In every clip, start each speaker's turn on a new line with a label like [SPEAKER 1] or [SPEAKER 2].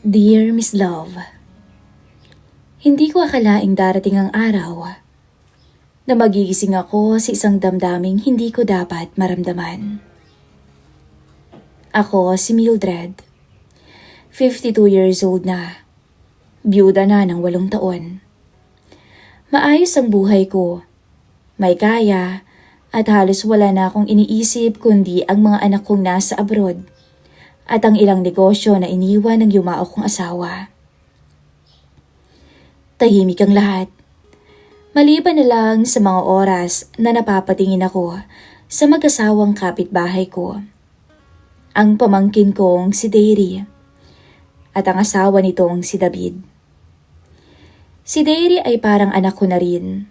[SPEAKER 1] Dear Miss Love, hindi ko akalaing darating ang araw na magigising ako sa isang damdaming hindi ko dapat maramdaman. Ako si Mildred, 52 years old na, byuda na ng 8 taon. Maayos ang buhay ko, may kaya at halos wala na akong iniisip kundi ang mga anak kong nasa abroad at ang ilang negosyo na iniwan ng yumao kong asawa. Tahimik ang lahat. Maliban na lang sa mga oras na napapatingin ako sa mag-asawang kapitbahay ko. Ang pamangkin kong si Dairy at ang asawa nitong si David. Si Dairy ay parang anak ko na rin.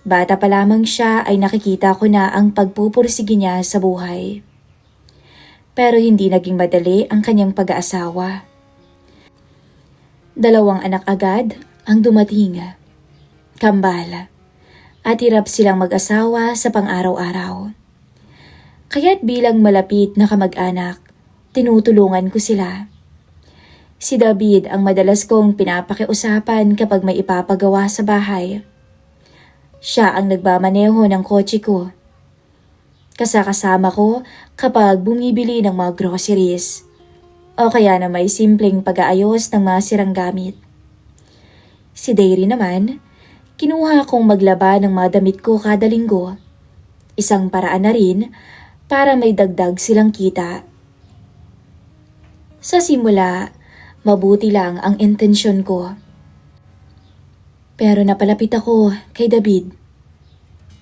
[SPEAKER 1] Bata pa lamang siya ay nakikita ko na ang pagpupursige niya sa buhay. Pero hindi naging madali ang kanyang pag-aasawa. 2 anak agad ang dumating, kambal, at hirap silang mag-asawa sa pang-araw-araw. Kaya't bilang malapit na kamag-anak, tinutulungan ko sila. Si David ang madalas kong pinapakiusapan kapag may ipapagawa sa bahay. Siya ang nagmamaneho ng kotse ko. Kasama ko kapag bumibili ng mga groceries o kaya na may simpleng pag-aayos ng mga sirang gamit. Si Dairy naman, kinuha kong maglaba ng mga damit ko kada linggo. Isang paraan na rin para may dagdag silang kita. Sa simula, mabuti lang ang intensyon ko. Pero napalapit ako kay David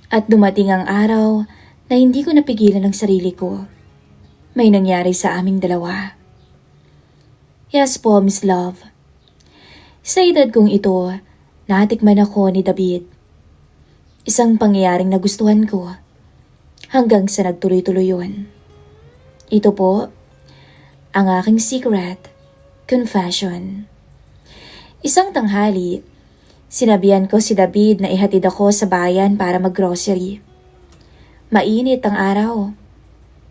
[SPEAKER 1] at dumating ang araw na hindi ko napigilan ang sarili ko. May nangyari sa aming dalawa. Yes po, Miss Love. Sa edad kong ito, natikman ako ni David. Isang pangyayaring nagustuhan ko hanggang sa nagtuloy-tuloy yun. Ito po, ang aking secret confession. Isang tanghali, sinabihan ko si David na ihatid ako sa bayan para mag-grocery. Mainit ang araw.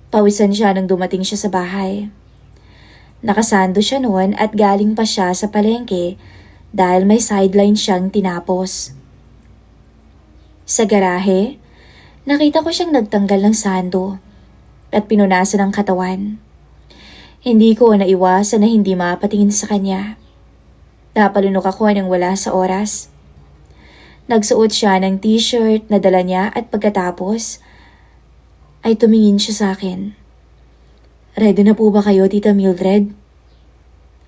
[SPEAKER 1] Pawisan siya nang dumating siya sa bahay. Nakasando siya noon at galing pa siya sa palengke dahil may sideline siyang tinapos. Sa garahe, nakita ko siyang nagtanggal ng sando at pinunasan ng katawan. Hindi ko naiwasan na hindi mapatingin sa kanya. Napalunok ako nang wala sa oras. Nagsuot siya ng t-shirt na dala niya at pagkatapos ay tumingin siya sa akin. Ready na po ba kayo, Tita Mildred?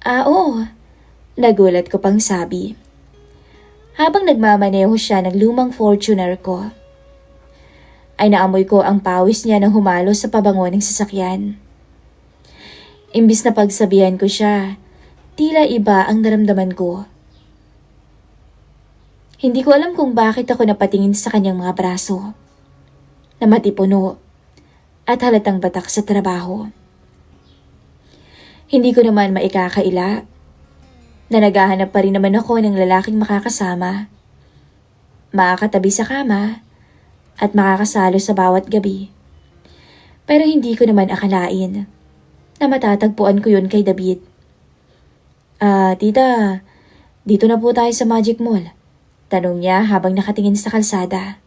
[SPEAKER 1] Oo. Nagulat ko pang sabi. Habang nagmamaneho siya ng lumang Fortuner ko, ay naamoy ko ang pawis niya nang humalo sa pabango ng sasakyan. Imbis na pagsabihan ko siya, tila iba ang naramdaman ko. Hindi ko alam kung bakit ako napatingin sa kanyang mga braso, na matipuno at halatang batak sa trabaho. Hindi ko naman maikakaila na naghahanap pa rin naman ako ng lalaking makakasama, makakatabi sa kama at makakasalo sa bawat gabi. Pero hindi ko naman akalain na matatagpuan ko yun kay David. Tita, dito na po tayo sa Magic Mall, tanong niya habang nakatingin sa kalsada.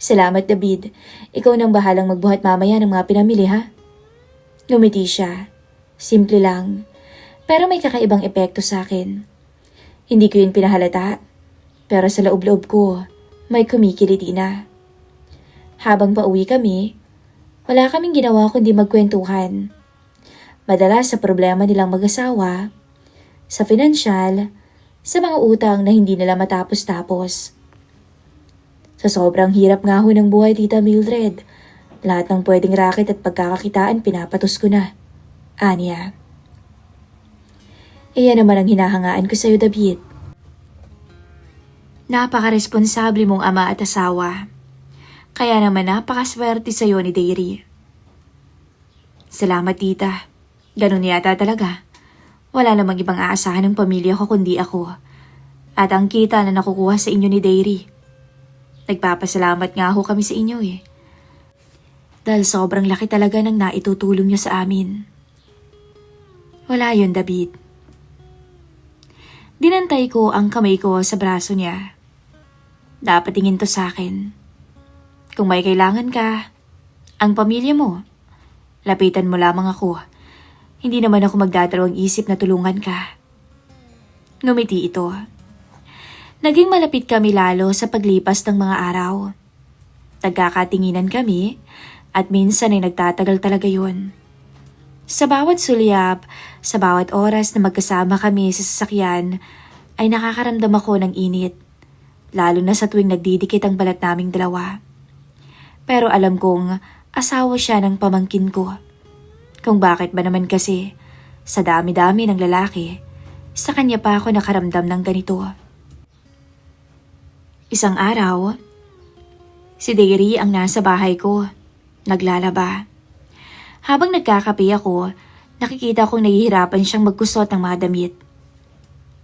[SPEAKER 1] Salamat, David. Ikaw nang bahalang magbuhat mamaya ng mga pinamili, ha? Ngumiti siya. Simple lang. Pero may kakaibang epekto sa akin. Hindi ko yun pinahalata. Pero sa loob-loob ko, may kumikiliti na. Habang pauwi kami, wala kaming ginawa kundi magkwentuhan. Madalas sa problema nilang mag-asawa, sa pinansyal, sa mga utang na hindi nila matapos-tapos. Sa sobrang hirap nga ho ng buhay, Tita Mildred, lahat ng pwedeng racket at pagkakakitaan pinapatos ko na. Anya. Iyan naman ang hinahangaan ko sa'yo, David. Napaka-responsable mong ama at asawa. Kaya naman napakaswerte sa'yo ni Dairy. Salamat, Tita. Ganun yata talaga. Wala namang ibang aasahan ng pamilya ko kundi ako. At ang kita na nakukuha sa inyo ni Dairy. Nagpapasalamat nga ho kami sa inyo Dahil sobrang laki talaga ng naitutulong niyo sa amin. Wala yun, David. Dinantay ko ang kamay ko sa braso niya. Dapat tingin to sa akin. Kung may kailangan ka, ang pamilya mo, lapitan mo lamang ako. Hindi naman ako magdadalawang isip na tulungan ka. Ngumiti ito. Naging malapit kami lalo sa paglipas ng mga araw. Nagkakatinginan kami at minsan ay nagtatagal talaga yun. Sa bawat sulyap, sa bawat oras na magkasama kami sa sasakyan, ay nakakaramdam ako ng init. Lalo na sa tuwing nagdidikit ang balat naming dalawa. Pero alam kong asawa siya ng pamangkin ko. Kung bakit ba naman kasi, sa dami-dami ng lalaki, sa kanya pa ako nakaramdam ng ganito. Isang araw, si Dairy ang nasa bahay ko, naglalaba. Habang nagkakape ako, nakikita kong nahihirapan siyang magkusot ng mga damit.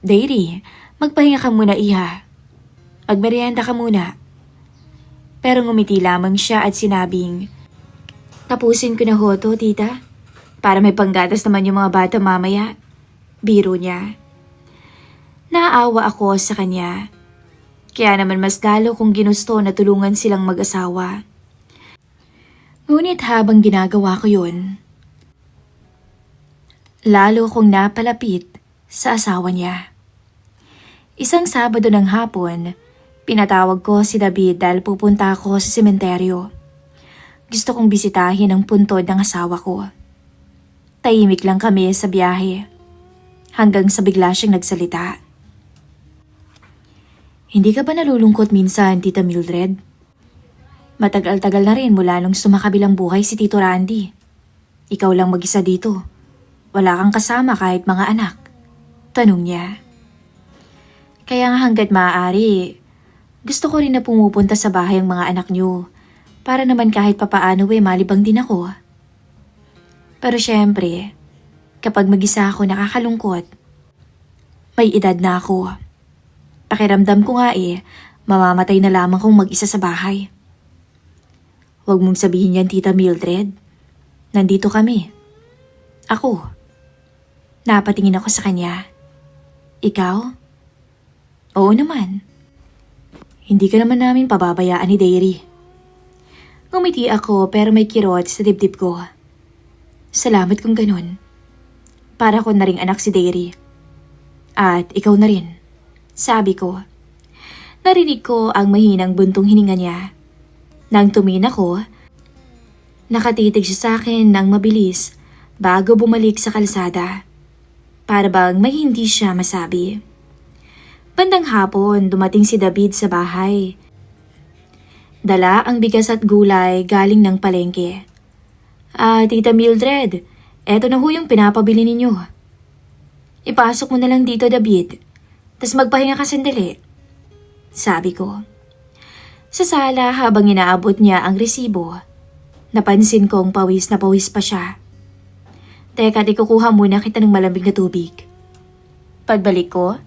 [SPEAKER 1] Dairy, magpahinga ka muna iha. Magmerienda ka muna. Pero ngumiti lamang siya at sinabing, tapusin ko na ho to, tita. Para may panggatas naman yung mga bata mamaya. Biro niya. Naawa ako sa kanya. Kaya naman mas lalo kong ginusto na tulungan silang mag-asawa. Ngunit habang ginagawa ko yun, lalo kong napalapit sa asawa niya. Isang Sabado ng hapon, pinatawag ko si David dahil pupunta ako sa sementeryo. Gusto kong bisitahin ang puntod ng asawa ko. Tahimik lang kami sa biyahe, hanggang sa bigla siyang nagsalita. Hindi ka ba nalulungkot minsan, Tita Mildred? Matagal-tagal na rin mula nung sumakabilang buhay si Tito Randy. Ikaw lang mag-isa dito. Wala kang kasama kahit mga anak. Tanong niya. Kaya nga hanggat maaari, gusto ko rin na pumupunta sa bahay ang mga anak niyo para naman kahit papaano malibang din ako. Pero syempre, kapag mag-isa ako nakakalungkot, may edad na ako. Pakiramdam ko nga mamamatay na lamang kung mag-isa sa bahay. Huwag mong sabihin yan, Tita Mildred. Nandito kami. Ako. Napatingin ako sa kanya. Ikaw? Oo naman. Hindi ka naman namin pababayaan ni Dairy. Ngumiti ako pero may kirot sa dibdib ko. Salamat kung ganun. Para ko na ring anak si Dairy. At ikaw na rin. Sabi ko. Narinig ko ang mahinang buntong hininga niya. Nang tumingin ako, nakatitig siya sa akin ng mabilis bago bumalik sa kalsada. Para bang may hindi siya masabi. Bandang hapon, dumating si David sa bahay. Dala ang bigas at gulay galing ng palengke. Tita Mildred, eto na ho yung pinapabili ninyo. Ipasok mo na lang dito, David. Tas magpahinga ka sandali. Sabi ko. Sa sala habang inaabot niya ang resibo, napansin kong pawis na pawis pa siya. Teka, kukuha muna kita ng malamig na tubig. Pagbalik ko,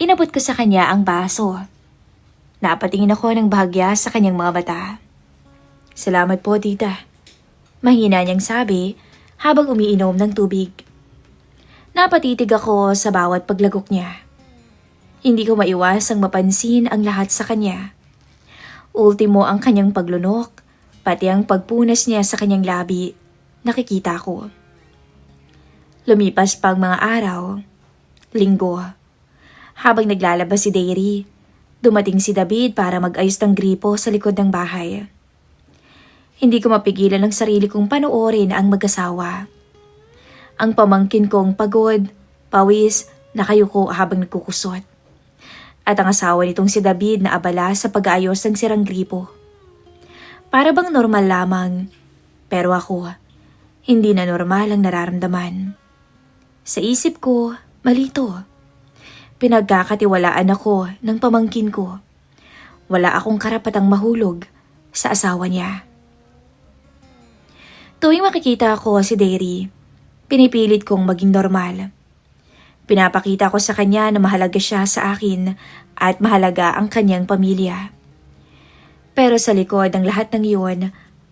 [SPEAKER 1] inabot ko sa kanya ang baso. Napatingin ako ng bahagya sa kanyang mga mata. Salamat po, tita. Mahina niyang sabi habang umiinom ng tubig. Napatitig ako sa bawat paglagok niya. Hindi ko maiwasang mapansin ang lahat sa kanya. Ultimo ang kanyang paglunok, pati ang pagpunas niya sa kanyang labi, nakikita ko. Lumipas pa ang mga araw, linggo. Habang naglalabas si Dairy, dumating si David para mag-ayos ng gripo sa likod ng bahay. Hindi ko mapigilan ang sarili kong panoorin ang mag-asawa. Ang pamangkin kong pagod, pawis, nakayuko habang nagkukusot. At ang asawa nitong si David na abala sa pag-aayos ng sirang gripo. Para bang normal lamang, pero ako, hindi na normal ang nararamdaman. Sa isip ko, malito. Pinagkakatiwalaan ako ng pamangkin ko. Wala akong karapatang mahulog sa asawa niya. Tuwing makikita ko si Dairy, pinipilit kong maging normal. Pinapakita ko sa kanya na mahalaga siya sa akin at mahalaga ang kanyang pamilya. Pero sa likod ng lahat ng iyon,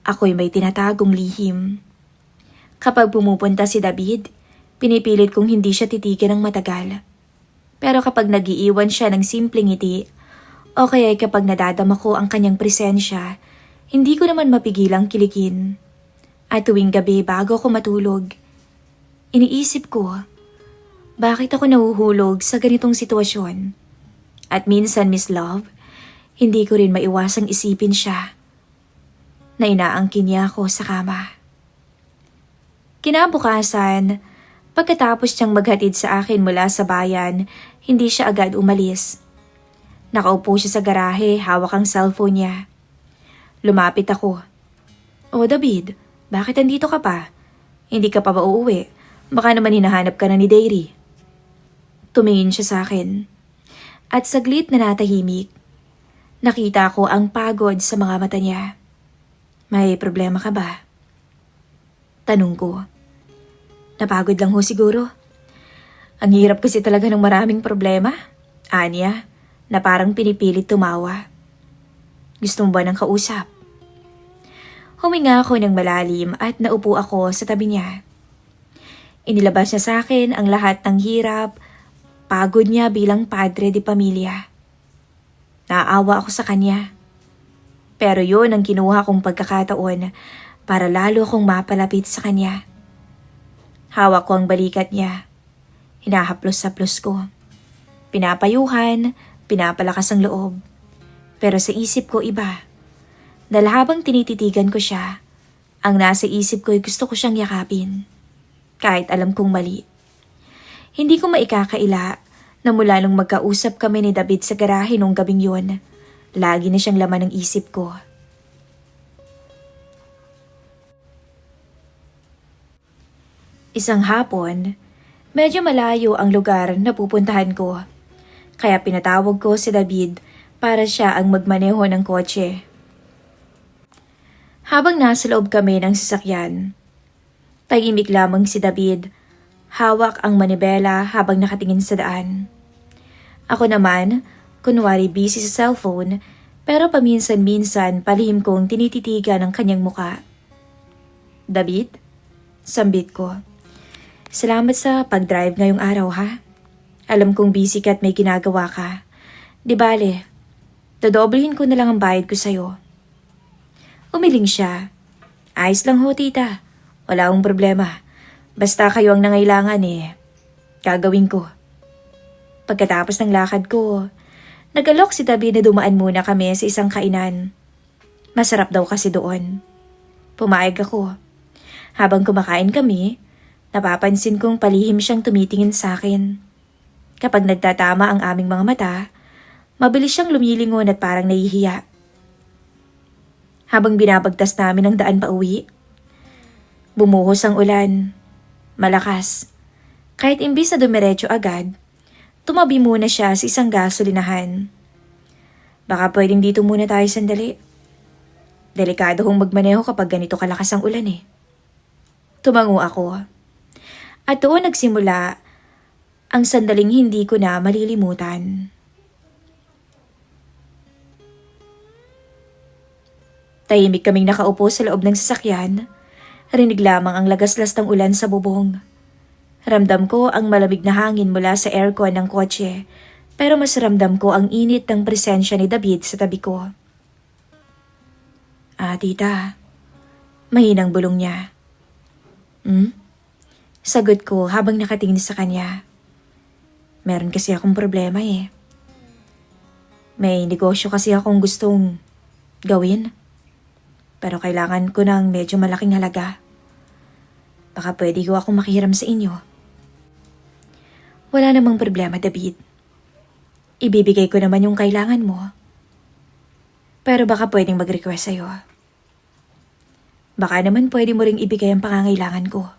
[SPEAKER 1] ako'y may tinatagong lihim. Kapag pumupunta si David, pinipilit kong hindi siya titigan ng matagal. Pero kapag nagiiwan siya ng simpleng ngiti, o kaya kapag nadadama ko ang kanyang presensya, hindi ko naman mapigilang kiligin. At tuwing gabi bago ako matulog, iniisip ko, bakit ako nahuhulog sa ganitong sitwasyon? At minsan, Miss Love, hindi ko rin maiwasang isipin siya na inaangkin niya ako sa kama. Kinabukasan, pagkatapos niyang maghatid sa akin mula sa bayan, hindi siya agad umalis. Nakaupo siya sa garahe, hawak ang cellphone niya. Lumapit ako. "O David, bakit andito ka pa? Hindi ka pa ba uuwi? Baka naman hinahanap ka na ni Dairy." Tumingin siya sa akin. At saglit na natahimik. Nakita ko ang pagod sa mga mata niya. "May problema ka ba?" Tanong ko. "Napagod lang ho siguro. Ang hirap kasi talaga ng maraming problema." Anya, na parang pinipilit tumawa. "Gusto mo ba ng kausap?" Huminga ako ng malalim at naupo ako sa tabi niya. Inilabas niya sa akin ang lahat ng hirap, pagod niya bilang padre de pamilya. Naawa ako sa kanya. Pero yun ang kinuha kong pagkakataon para lalo akong mapalapit sa kanya. Hawak ko ang balikat niya. Hinahaplos-haplos ko. Pinapayuhan, pinapalakas ang loob. Pero sa isip ko iba. Dahil habang tinititigan ko siya, ang nasa isip ko ay gusto ko siyang yakapin. Kahit alam kong mali. Hindi ko maikakaila na mula nung magkausap kami ni David sa garahe nung gabing yun, lagi na siyang laman ng isip ko. Isang hapon, medyo malayo ang lugar na pupuntahan ko. Kaya pinatawag ko si David para siya ang magmaneho ng kotse. Habang nasa loob kami ng sasakyan, tahimik lamang si David, hawak ang manibela habang nakatingin sa daan. Ako naman, kunwari busy sa cellphone, pero paminsan-minsan palihim kong tinititigan ang kanyang muka. "David?" Sambit ko. "Salamat sa pag-drive ngayong araw ha. Alam kong busy ka at may ginagawa ka. Di bale, dodoblehin ko na lang ang bayad ko sa'yo." Umiling siya. "Ayos lang ho tita. Wala akong problema. Basta kayo ang nangailangan gagawin ko." Pagkatapos ng lakad ko, nag-alok si David na dumaan muna kami sa isang kainan. Masarap daw kasi doon. Pumayag ako. Habang kumakain kami, napapansin kong palihim siyang tumitingin sa akin. Kapag nagtatama ang aming mga mata, mabilis siyang lumilingon at parang nahihiya. Habang binabagtas namin ang daan pa uwi, bumuhos ang ulan. Malakas. Kahit imbis na dumiretso agad, tumabi muna siya sa isang gasolinahan. "Baka pwedeng dito muna tayo sandali. Delikado hong magmaneho kapag ganito kalakas ang ulan Tumango ako. At doon nagsimula ang sandaling hindi ko na malilimutan. Tahimik kaming nakaupo sa loob ng sasakyan. Rinig lamang ang lagaslas ng ulan sa bubong. Ramdam ko ang malamig na hangin mula sa aircon ng kotse, pero mas ramdam ko ang init ng presensya ni David sa tabi ko. Tita." Mahinang bulong niya. Sagot ko habang nakatingin sa kanya. Meron kasi akong problema May negosyo kasi akong gustong gawin. Pero kailangan ko ng medyo malaking halaga. Baka pwede ko akong makihiram sa inyo. Wala namang problema, David. Ibibigay ko naman yung kailangan mo. Pero baka pwedeng mag-request sa'yo. Baka naman pwede mo ring ibigay ang pangangailangan ko.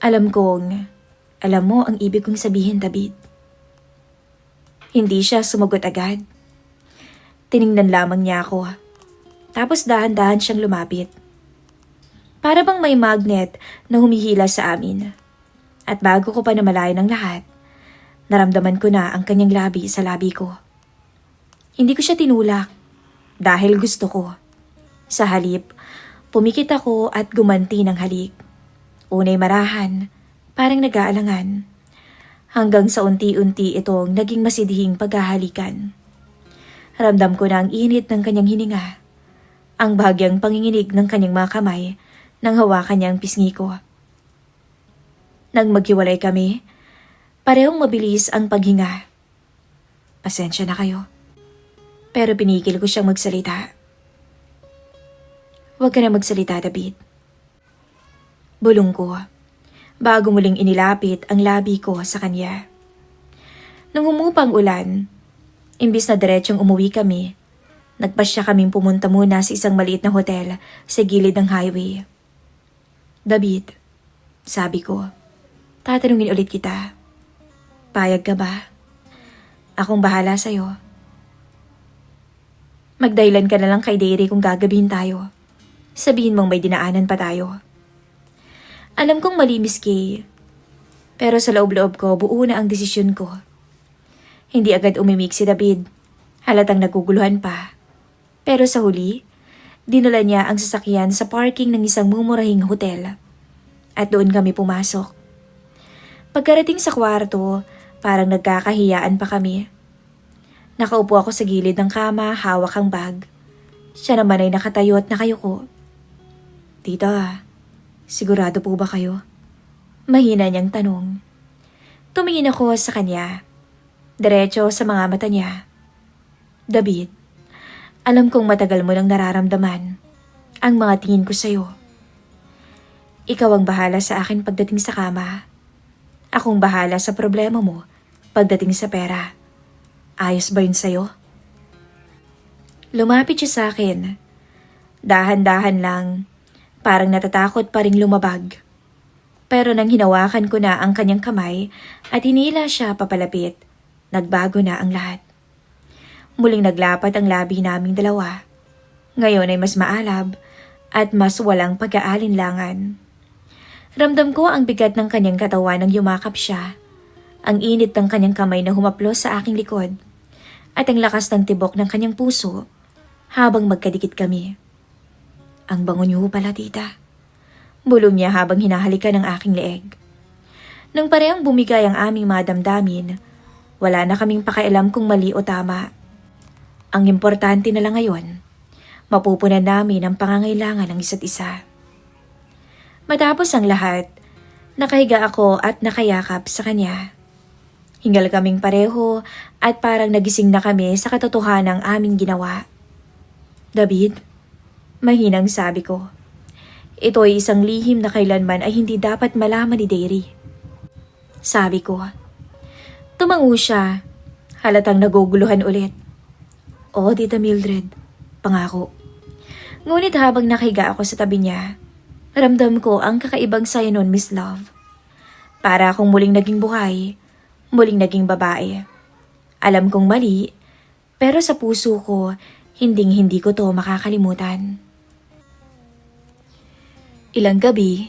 [SPEAKER 1] Alam mo ang ibig kong sabihin, David. Hindi siya sumagot agad. Tiningnan lamang niya ako. Tapos dahan-dahan siyang lumapit. Para bang may magnet na humihila sa amin. At bago ko pa namalayan ang lahat, naramdaman ko na ang kanyang labi sa labi ko. Hindi ko siya tinulak dahil gusto ko. Sa halip, pumikit ako at gumanti ng halik. Unay marahan, parang nag-aalangan. hanggang sa unti-unti itong naging masidhing paghahalikan. Ramdam ko na ang init ng kanyang hininga, ang bahagyang panginginig ng kanyang mga kamay nang hawakan niya ang pisngi ko. Nang maghiwalay kami, parehong mabilis ang paghinga. Pasensya na kayo, pero pinigil ko siyang magsalita. Huwag ka na magsalita, David. Bulong ko, bago muling inilapit ang labi ko sa kanya. Nung humupa ang ulan, imbis na diretsong umuwi kami, nagpasya kaming pumunta muna sa isang maliit na hotel sa gilid ng highway. David, sabi ko, tatanungin ulit kita. Payag ka ba? Akong bahala sa'yo. Magdahilan ka na lang kay Dairy kung gagabihin tayo. Sabihin mong may dinaanan pa tayo. Alam kong mali, Miss Kay, pero sa loob-loob ko buo na ang desisyon ko. Hindi agad umimik si David, halatang naguguluhan pa. Pero sa huli, dinala niya ang sasakyan sa parking ng isang mumurahing hotel. At doon kami pumasok. Pagkarating sa kwarto, parang nagkakahiyaan pa kami. Nakaupo ako sa gilid ng kama, hawak ang bag. Siya naman ay nakatayo at nakayuko. Tita, sigurado po ba kayo? Mahina niyang tanong. Tumingin ako sa kanya. Diretso sa mga mata niya. David, alam kong matagal mo nang nararamdaman ang mga tingin ko sa'yo. Ikaw ang bahala sa akin pagdating sa kama. Akong bahala sa problema mo pagdating sa pera. Ayos ba yun sa'yo? Lumapit siya sa akin. Dahan-dahan lang, parang natatakot pa ring lumabag. Pero nang hinawakan ko na ang kanyang kamay at hinila siya papalapit, nagbago na ang lahat. Muling naglapat ang labi naming dalawa. Ngayon ay mas maalab at mas walang pag-aalinlangan. Ramdam ko ang bigat ng kanyang katawan nang yumakap siya, ang init ng kanyang kamay na humaplos sa aking likod, at ang lakas ng tibok ng kanyang puso habang magkadikit kami. Ang bango niyo pala, tita. Bulong niya habang hinahalikan ng aking leeg. Nang parehong bumigay ang aming mga damdamin, wala na kaming pakialam kung mali o tama. Ang importante na lang ngayon, mapupunan namin ang pangangailangan ng isa't isa. Matapos ang lahat, nakahiga ako at nakayakap sa kanya. Hingal kaming pareho at parang nagising na kami sa katotohanan ng aming ginawa. David, mahinang sabi ko, ito ay isang lihim na kailanman ay hindi dapat malaman ni Dairy. Sabi ko. Tumango siya, halatang naguguluhan ulit. Oo, Tita Mildred, pangako. Ngunit habang nakahiga ako sa tabi niya, ramdam ko ang kakaibang saya nun, Miss Love. Para akong muling naging buhay, muling naging babae. Alam kong mali, pero sa puso ko, hinding-hindi ko to makakalimutan. Ilang gabi,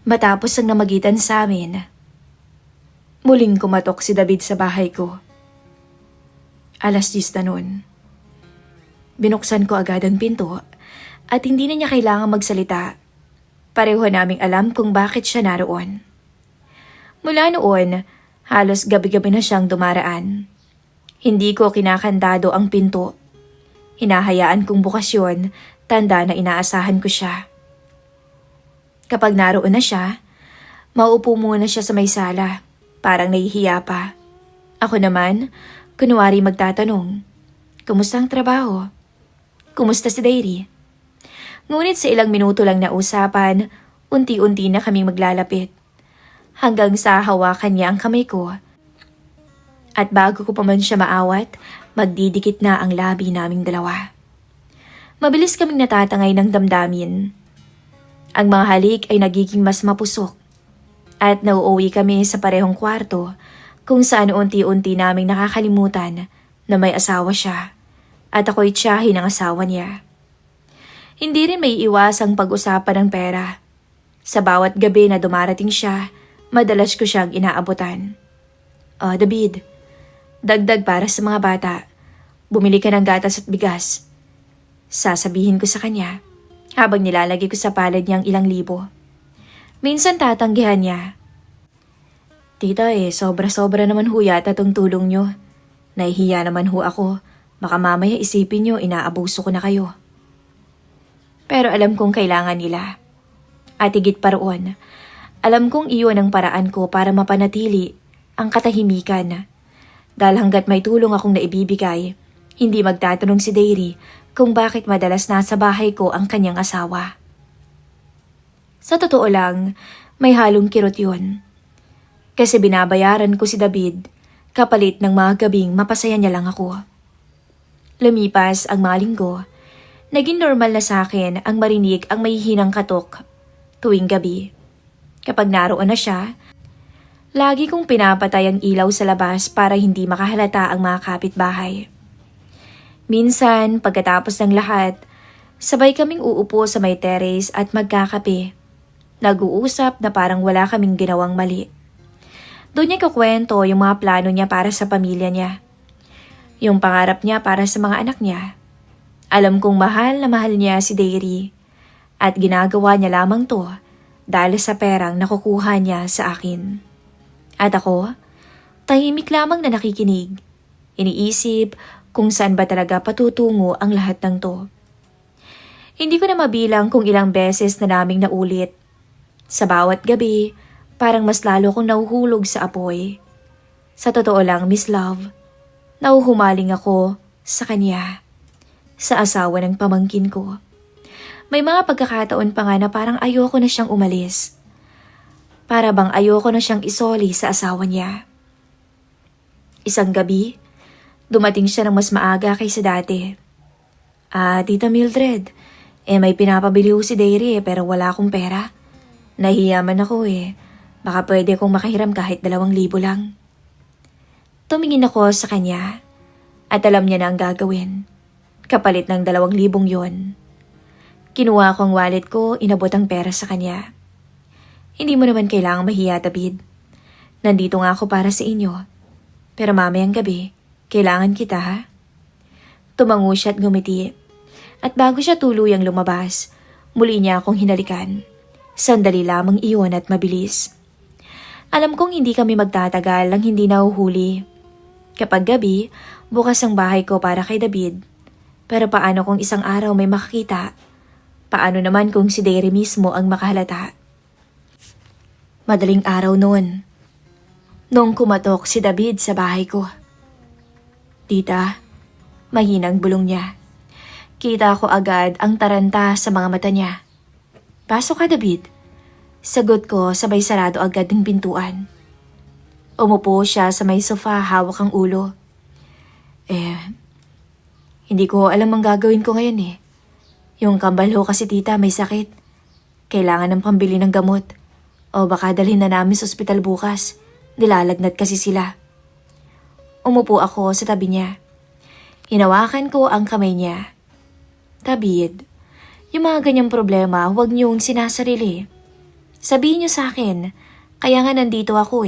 [SPEAKER 1] matapos ang namagitan sa amin, muling kumatok si David sa bahay ko. 10:00 na noon. Binuksan ko agad ang pinto at hindi na niya kailangang magsalita. Pareho naming alam kung bakit siya naroon. Mula noon, halos gabi-gabi na siyang dumaraan. Hindi ko kinakandado ang pinto. Hinahayaan kong bukas yun, tanda na inaasahan ko siya. Kapag naroon na siya, mauupo muna siya sa may sala, parang nahihiya pa. Ako naman, kunwari magtatanong, kumusta ang trabaho? Kumusta si Dairy? Ngunit sa ilang minuto lang na usapan, unti-unti na kaming maglalapit. Hanggang sa hawakan niya ang kamay ko. At bago ko pa man siya maawat, magdidikit na ang labi naming dalawa. Mabilis kaming natatangay ng damdamin. Ang mga halik ay nagiging mas mapusok. At nauuwi kami sa parehong kwarto kung saan unti-unti naming nakakalimutan na may asawa siya at ako'y tiyahin ang asawa niya. Hindi rin may iwasang pag-usapan ng pera. Sa bawat gabi na dumarating siya, madalas ko siyang inaabutan. David, dagdag para sa mga bata. Bumili ka ng gatas at bigas. Sasabihin ko sa kanya habang nilalagay ko sa palad niyang ilang libo. Minsan tatanggihan niya. Tita sobra-sobra naman ho yata tong tulong nyo. Nahihiya naman ho ako. Baka mamaya isipin nyo inaabuso ko na kayo. Pero alam kong kailangan nila. At higit pa roon, alam kong iyon ang paraan ko para mapanatili ang katahimikan. Dahil hanggat may tulong akong naibibigay, hindi magtatanong si Dairy kung bakit madalas nasa bahay ko ang kanyang asawa. Sa totoo lang, may halong kirot yun. Kasi binabayaran ko si David kapalit ng mga gabing mapasaya niya lang ako. Lumipas ang mga linggo, naging normal na sa akin ang marinig ang mahihinang katok tuwing gabi. Kapag naroon na siya, lagi kong pinapatay ang ilaw sa labas para hindi makahalata ang mga kapitbahay. Minsan, pagkatapos ng lahat, sabay kaming uupo sa may terrace at magkakape. Nag-uusap na parang wala kaming ginawang mali. Doon niya kukwento yung mga plano niya para sa pamilya niya. Yung pangarap niya para sa mga anak niya. Alam kong mahal na mahal niya si Dairy at ginagawa niya lamang to dahil sa perang nakukuha niya sa akin. At ako, tahimik lamang na nakikinig. Iniisip kung saan ba talaga patutungo ang lahat ng to. Hindi ko na mabilang kung ilang beses na naming naulit. Sa bawat gabi, parang mas lalo kong nahuhulog sa apoy. Sa totoo lang, Miss Love, nauhumaling ako sa kanya, sa asawa ng pamangkin ko. May mga pagkakataon pa nga na parang ayoko na siyang umalis. Para bang ayoko na siyang isoli sa asawa niya. Isang gabi, dumating siya ng mas maaga kaysa dati. Tita Mildred, may pinapabili ko si Dairy pero wala akong pera. Nahiyaman ako Baka pwede kong makahiram kahit 2,000 lang. Tumingin ako sa kanya at alam niya na ang gagawin. Kapalit ng 2,000 yon. Kinuha ko ang wallet ko, inabot ang pera sa kanya. Hindi mo naman kailangang mahiya, David. Nandito nga ako para sa inyo. Pero mamayang gabi, kailangan kita ha? Tumango siya at ngumiti. At bago siya tuluyang lumabas, muli niya akong hinalikan. Sandali lamang iyon at mabilis. Alam kong hindi kami magtatagal lang hindi nahuhuli. Kapag gabi, bukas ang bahay ko para kay David. Pero paano kung isang araw may makakita? Paano naman kung si Dairy mismo ang makahalata? Madaling araw noon. Nung kumatok si David sa bahay ko. Tita, mahinang bulong niya. Kita ko agad ang taranta sa mga mata niya. Pasok ka, David. Sagot ko sabay sarado agad ng pintuan. Umupo siya sa may sofa, hawak ang ulo. Hindi ko alam ang gagawin ko ngayon Yung kambal ho kasi tita may sakit. Kailangan ng pambili ng gamot. O baka dalhin na namin sa ospital bukas. Nilalagnat kasi sila. Umupo ako sa tabi niya. Hinawakan ko ang kamay niya. David, yung mga ganyang problema huwag niyong sinasarili. Sabihin niyo sa akin, kaya nga nandito ako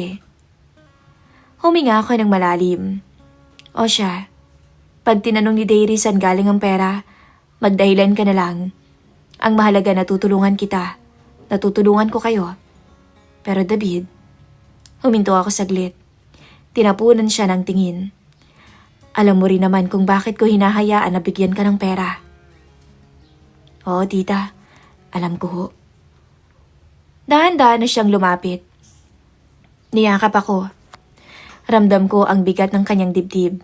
[SPEAKER 1] Huminga ako ng malalim. O siya, pag tinanong ni Dairy saan galing ang pera, magdahilan ka na lang. Ang mahalaga natutulungan kita. Natutulungan ko kayo. Pero David, huminto ako saglit. Tinapunan siya ng tingin. Alam mo rin naman kung bakit ko hinahayaan na bigyan ka ng pera. Oo, tita. Alam ko ho. Dahan-dahan na siyang lumapit. Niyakap ako. Ramdam ko ang bigat ng kanyang dibdib.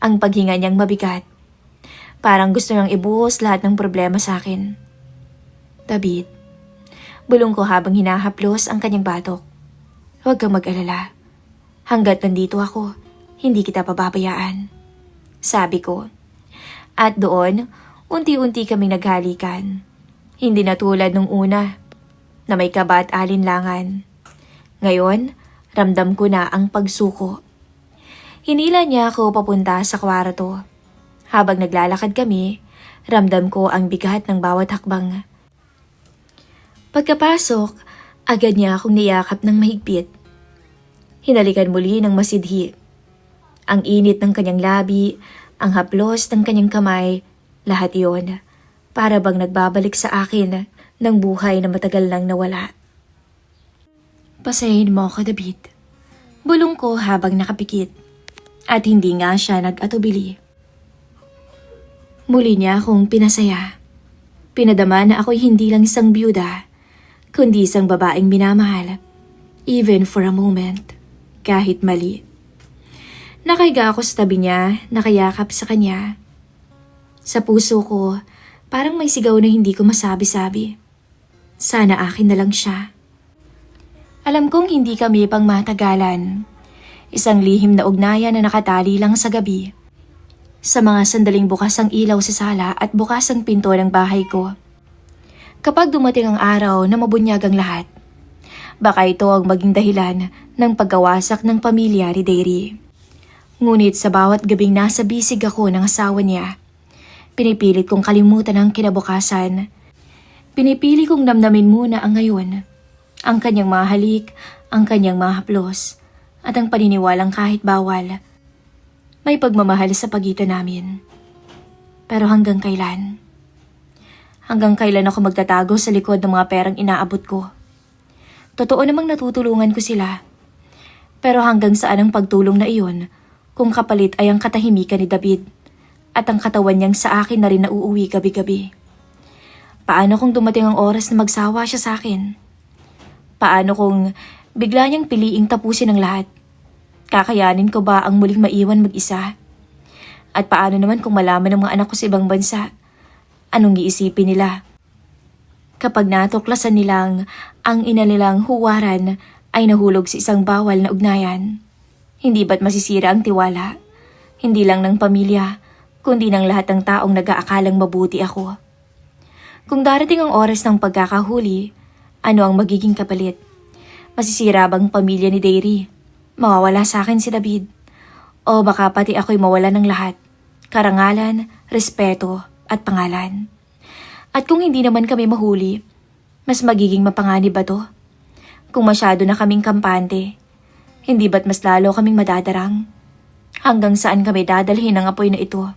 [SPEAKER 1] Ang paghinga niyang mabigat. Parang gusto niyang ibuhos lahat ng problema sa akin. David, bulong ko habang hinahaplos ang kanyang batok. Huwag kang mag-alala. Hanggat nandito ako, hindi kita pababayaan. Sabi ko. At doon, unti-unti kaming naghalikan. Hindi na tulad nung una, na may kaba at alinlangan. Ngayon, ramdam ko na ang pagsuko. Hinila niya ako papunta sa kwarto. Habang naglalakad kami, ramdam ko ang bigat ng bawat hakbang. Pagkapasok, agad niya akong niyakap ng mahigpit. Hinalikan muli ng masidhi. Ang init ng kanyang labi, ang haplos ng kanyang kamay, lahat iyon, para bang nagbabalik sa akin ng buhay na matagal nang nawala. Pasahin mo ako, David. Bulong ko habang nakapikit. At hindi nga siya nag-atubili. Muli niya akong pinasaya. Pinadama na ako'y hindi lang isang byuda, kundi isang babaeng minamahal. Even for a moment, kahit mali. Nakahiga ako sa tabi niya, nakayakap sa kanya. Sa puso ko, parang may sigaw na hindi ko masabi-sabi. Sana akin na lang siya. Alam kong hindi kami pang matagalan. Isang lihim na ugnayan na nakatali lang sa gabi. Sa mga sandaling bukas ang ilaw sa sala at bukas ang pinto ng bahay ko. Kapag dumating ang araw na mabunyag ang lahat, baka ito ang maging dahilan ng pagkawasak ng pamilya ni Dairy. Ngunit sa bawat gabing nasa bisig ako ng asawa niya, pinipilit kong kalimutan ang kinabukasan. Pinipili kong namnamin muna ang ngayon, ang kanyang mga halik, ang kanyang mga haplos, at ang paniniwalang kahit bawal. May pagmamahal sa pagitan namin. Pero hanggang kailan? Hanggang kailan ako magtatago sa likod ng mga perang inaabot ko? Totoo namang natutulungan ko sila. Pero hanggang saan ang pagtulong na iyon kung kapalit ay ang katahimikan ni David at ang katawan niyang sa akin na rin nauuwi gabi-gabi? Paano kung dumating ang oras na magsawa siya sa akin? Paano kung bigla niyang piliing tapusin ang lahat? Kakayanin ko ba ang muling maiwan mag-isa? At paano naman kung malaman ng mga anak ko sa ibang bansa? Anong iisipin nila? Kapag natuklasan nilang ang ina nilang huwaran ay nahulog sa isang bawal na ugnayan, hindi ba't masisira ang tiwala? Hindi lang ng pamilya, kundi ng lahat ng taong nag-aakalang mabuti ako. Kung darating ang oras ng pagkakahuli, ano ang magiging kapalit? Masisira bang pamilya ni Dairy? Mawawala sa akin si David? O baka pati ako'y mawala ng lahat? Karangalan, respeto, at pangalan. At kung hindi naman kami mahuli, mas magiging mapanganib ba to? Kung masyado na kaming kampante, hindi ba't mas lalo kaming madadarang? Hanggang saan kami dadalhin ang apoy na ito?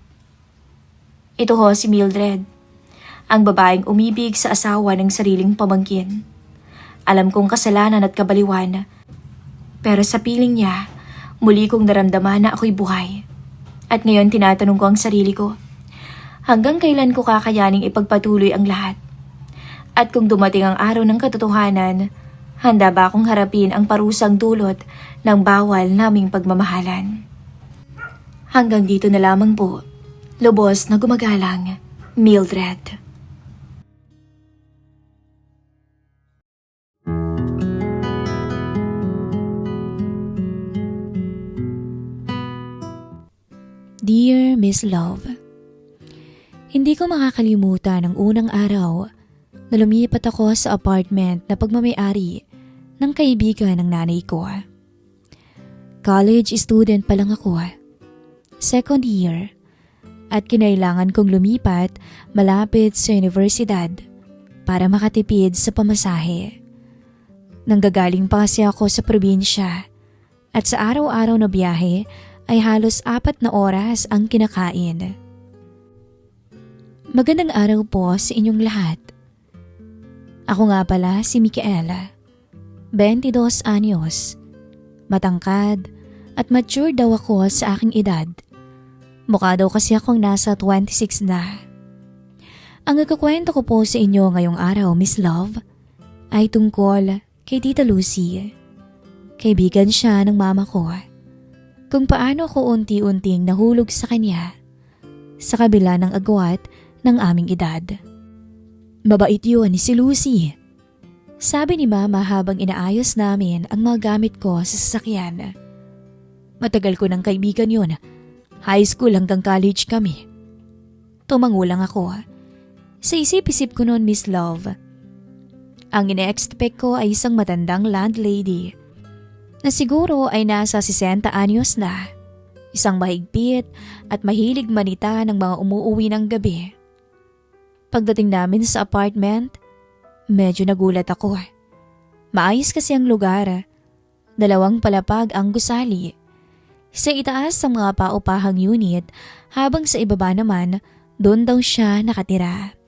[SPEAKER 1] Ito ho si Mildred, ang babaeng umibig sa asawa ng sariling pamangkin. Alam kong kasalanan at kabaliwan, pero sa piling niya, muli kong naramdaman na ako'y buhay. At ngayon tinatanong ko ang sarili ko, hanggang kailan ko kakayaning ipagpatuloy ang lahat? At kung dumating ang araw ng katotohanan, handa ba akong harapin ang parusang dulot ng bawal naming pagmamahalan? Hanggang dito na lamang po, lubos na gumagalang, Mildred. Dear Miss Love, hindi ko makakalimutan ang unang araw na lumipat ako sa apartment na pagmamayari ng kaibigan ng nanay ko. College student pa lang ako, second year, at kinailangan kong lumipat malapit sa universidad para makatipid sa pamasahe. Nanggagaling pa kasi ako sa probinsya at sa araw-araw na biyahe ay halos 4 na oras ang kinakain. Magandang araw po sa inyong lahat. Ako nga pala si Micaela, 22 anyos, matangkad at mature daw ako sa aking edad. Mukha daw kasi akong nasa 26 na. Ang ikukwento ko po sa inyo ngayong araw, Miss Love, ay tungkol kay Tita Lucy. Kaibigan siya ng mama ko. Kung paano ako unti-unting nahulog sa kanya sa kabila ng agwat ng aming edad. Mabait yun si Lucy. Sabi ni mama habang inaayos namin ang mga gamit ko sa sasakyan. Matagal ko ng kaibigan yun. High school hanggang college kami. Tumango lang ako. Sa isip-isip ko noon, Miss Love. Ang ine-expect ko ay isang matandang landlady na siguro ay nasa 60 anyos na, isang mahigpit at mahilig manita ng mga umuuwi ng gabi. Pagdating namin sa apartment, medyo nagulat ako. Maayos kasi ang lugar. 2 palapag ang gusali. Sa itaas ang mga paupahang unit habang sa ibaba naman doon daw siya nakatira.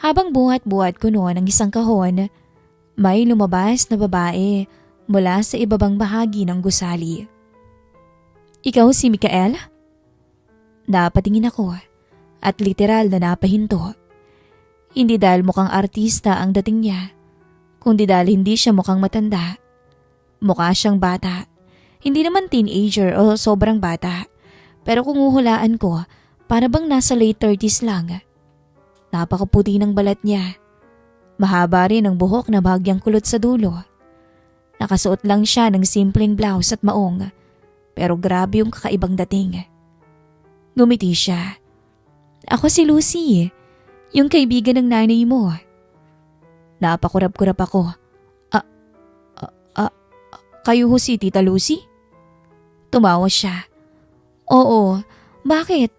[SPEAKER 1] Habang buhat-buhat ko noon ang isang kahon, may lumabas na babae mula sa ibabang bahagi ng gusali. Ikaw si Mikael? Napatingin ako at literal na napahinto. Hindi dahil mukhang artista ang dating niya, kundi dahil hindi siya mukhang matanda. Mukha siyang bata. Hindi naman teenager o sobrang bata. Pero kung uhulaan ko, para bang nasa late 30s lang. Napakaputi ng balat niya. Mahaba rin ang buhok na bahagyang kulot sa dulo. Nakasuot lang siya ng simpleng blouse at maong. Pero grabe yung kakaibang dating. Ngumiti siya. Ako si Lucy, yung kaibigan ng nanay mo. Napakurap-kurap ako. Kayo ho si Tita Lucy? Tumawa siya. Oo, bakit?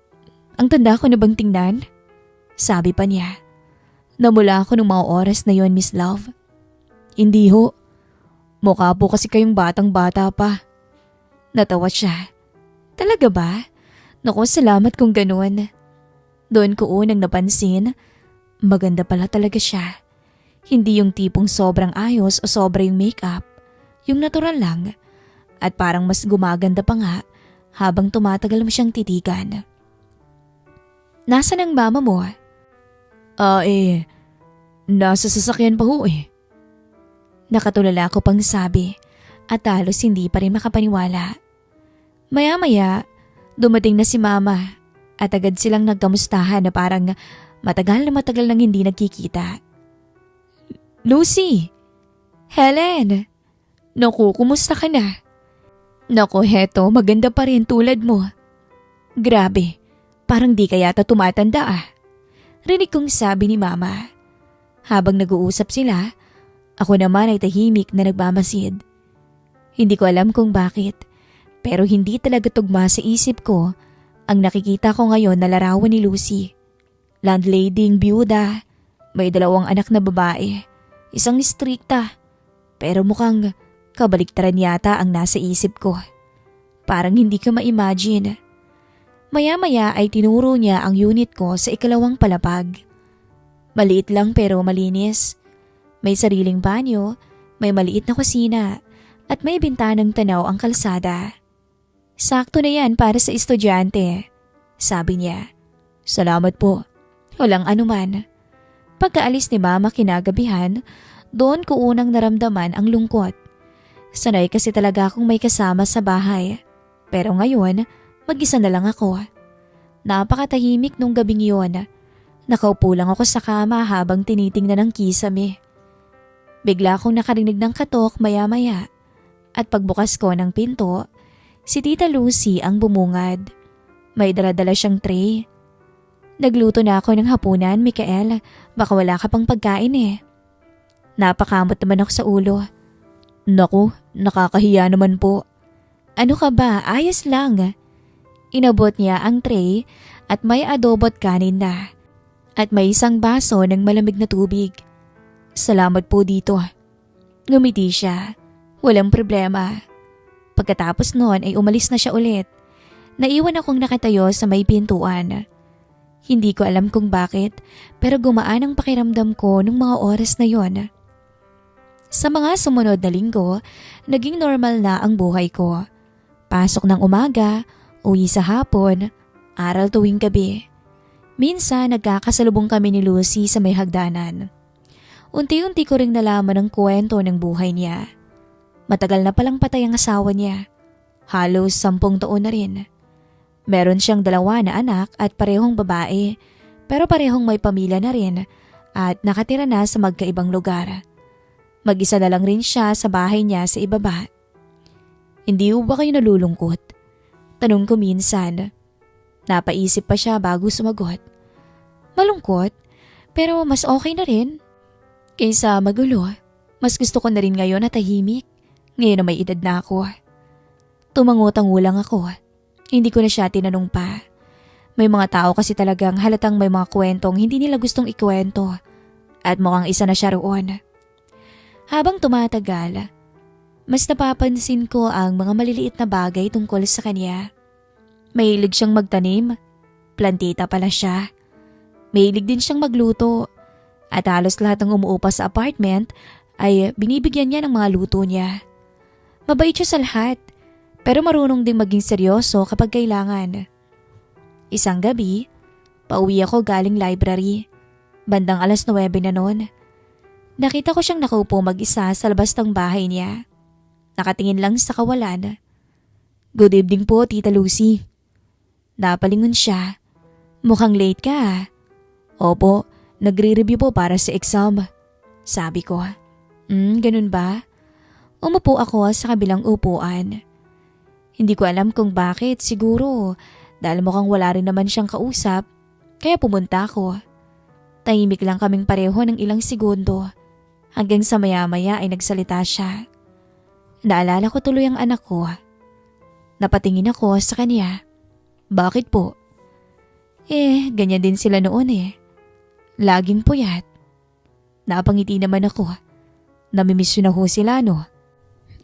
[SPEAKER 1] Ang tanda ko na bang tingnan? Sabi pa niya. Namula ako ng mga oras na yon, Miss Love. Hindi ho. Mukha po kasi kayong batang-bata pa. Natawa siya. Talaga ba? Naku, salamat kung ganun. Doon ko unang napansin, maganda pala talaga siya. Hindi yung tipong sobrang ayos o sobra yung makeup. Yung natural lang. At parang mas gumaganda pa nga habang tumatagal mo siyang titigan. Nasaan ang mama mo? Nasa sasakyan pa ho eh. Nakatulala ko pang sabi at halos hindi pa rin makapaniwala. Maya-maya, dumating na si mama at agad silang nagkamustahan na parang matagal nang hindi nagkikita. Lucy! Helen! Naku, kumusta ka na? Naku, heto, maganda pa rin tulad mo. Grabe, parang di ka yata tumatanda ah. Rinig kong sabi ni mama. Habang nag-uusap sila, ako naman ay tahimik na nagmamasid. Hindi ko alam kung bakit, pero hindi talaga tugma sa isip ko ang nakikita ko ngayon na larawan ni Lucy. Landlading byuda, may 2 anak na babae, isang strikta, pero mukhang kabaliktaran yata ang nasa isip ko. Parang hindi ko ma-imagine. Maya-maya ay tinuro niya ang unit ko sa 2nd palapag. Maliit lang pero malinis. May sariling banyo, may maliit na kusina, at may bintanang tanaw ang kalsada. Sakto na yan para sa estudyante, sabi niya. Salamat po. Walang anuman. Pagkaalis ni mama kinagabihan, doon ko unang naramdaman ang lungkot. Sanay kasi talaga akong may kasama sa bahay. Pero ngayon, mag-isa na lang ako. Napakatahimik nung gabing yun. Nakaupo lang ako sa kama habang tinitingnan ang kisame. Bigla akong nakarinig ng katok maya-maya. At pagbukas ko ng pinto, si Tita Lucy ang bumungad. May dala-dala siyang tray. Nagluto na ako ng hapunan, Mikael. Baka wala ka pang pagkain eh. Napakamot naman ako sa ulo. Naku, nakakahiya naman po. Ano ka ba? Ayos lang. Inabot niya ang tray at may adobo at kanin na. At may isang baso ng malamig na tubig. Salamat po dito. Ngumiti siya. Walang problema. Pagkatapos noon ay umalis na siya ulit. Naiwan akong nakatayo sa may pintuan. Hindi ko alam kung bakit, pero gumaan ang pakiramdam ko nung mga oras na yon. Sa mga sumunod na linggo, naging normal na ang buhay ko. Pasok ng umaga, uwi sa hapon, aral tuwing gabi. Minsan nagkakasalubong kami ni Lucy sa may hagdanan. Unti-unti ko ring nalaman ang kwento ng buhay niya. Matagal na palang patay ang asawa niya. Halos 10 taon na rin. Meron siyang 2 na anak at parehong babae, pero parehong may pamilya na rin at nakatira na sa magkaibang lugar. Mag-isa na lang rin siya sa bahay niya sa ibaba. Hindi ba kayo nalulungkot? Tanong ko minsan. Napaisip pa siya bago sumagot. Malungkot, pero mas okay na rin. Kaysa magulo, mas gusto ko na rin ngayon na tahimik. Ngayon na may edad na ako. Tumangutango lang ako. Hindi ko na siya tinanong pa. May mga tao kasi talagang halatang may mga kwentong hindi nila gustong ikwento. At mukhang isa na siya roon. Habang tumatagal, mas napapansin ko ang mga maliliit na bagay tungkol sa kanya. Mahilig siyang magtanim. Plantita pala siya. Mahilig din siyang magluto. At halos lahat ng umuupa sa apartment ay binibigyan niya ng mga luto niya.
[SPEAKER 2] Mabait siya sa lahat, pero marunong ding maging seryoso kapag kailangan. Isang gabi, pauwi ako galing library. Bandang 9:00 na noon. Nakita ko siyang nakaupo mag-isa sa labas ng bahay niya. Nakatingin lang sa kawalan. "Good evening po, Tita Lucy." Napalingon siya. "Mukhang late ka ah." "Opo, nagre-review po para sa exam." Sabi ko. Ganun ba?" Umupo ako sa kabilang upuan. Hindi ko alam kung bakit, siguro dahil mukhang wala rin naman siyang kausap, kaya pumunta ako. Tahimik lang kaming pareho ng ilang segundo hanggang sa maya-maya ay nagsalita siya. Naalala ko tuloy ang anak ko. Napatingin ako sa kanya. "Bakit po?" Ganyan din sila noon eh. Laging puyat." Napangiti naman ako. "Namimiss yun na ho sila no?"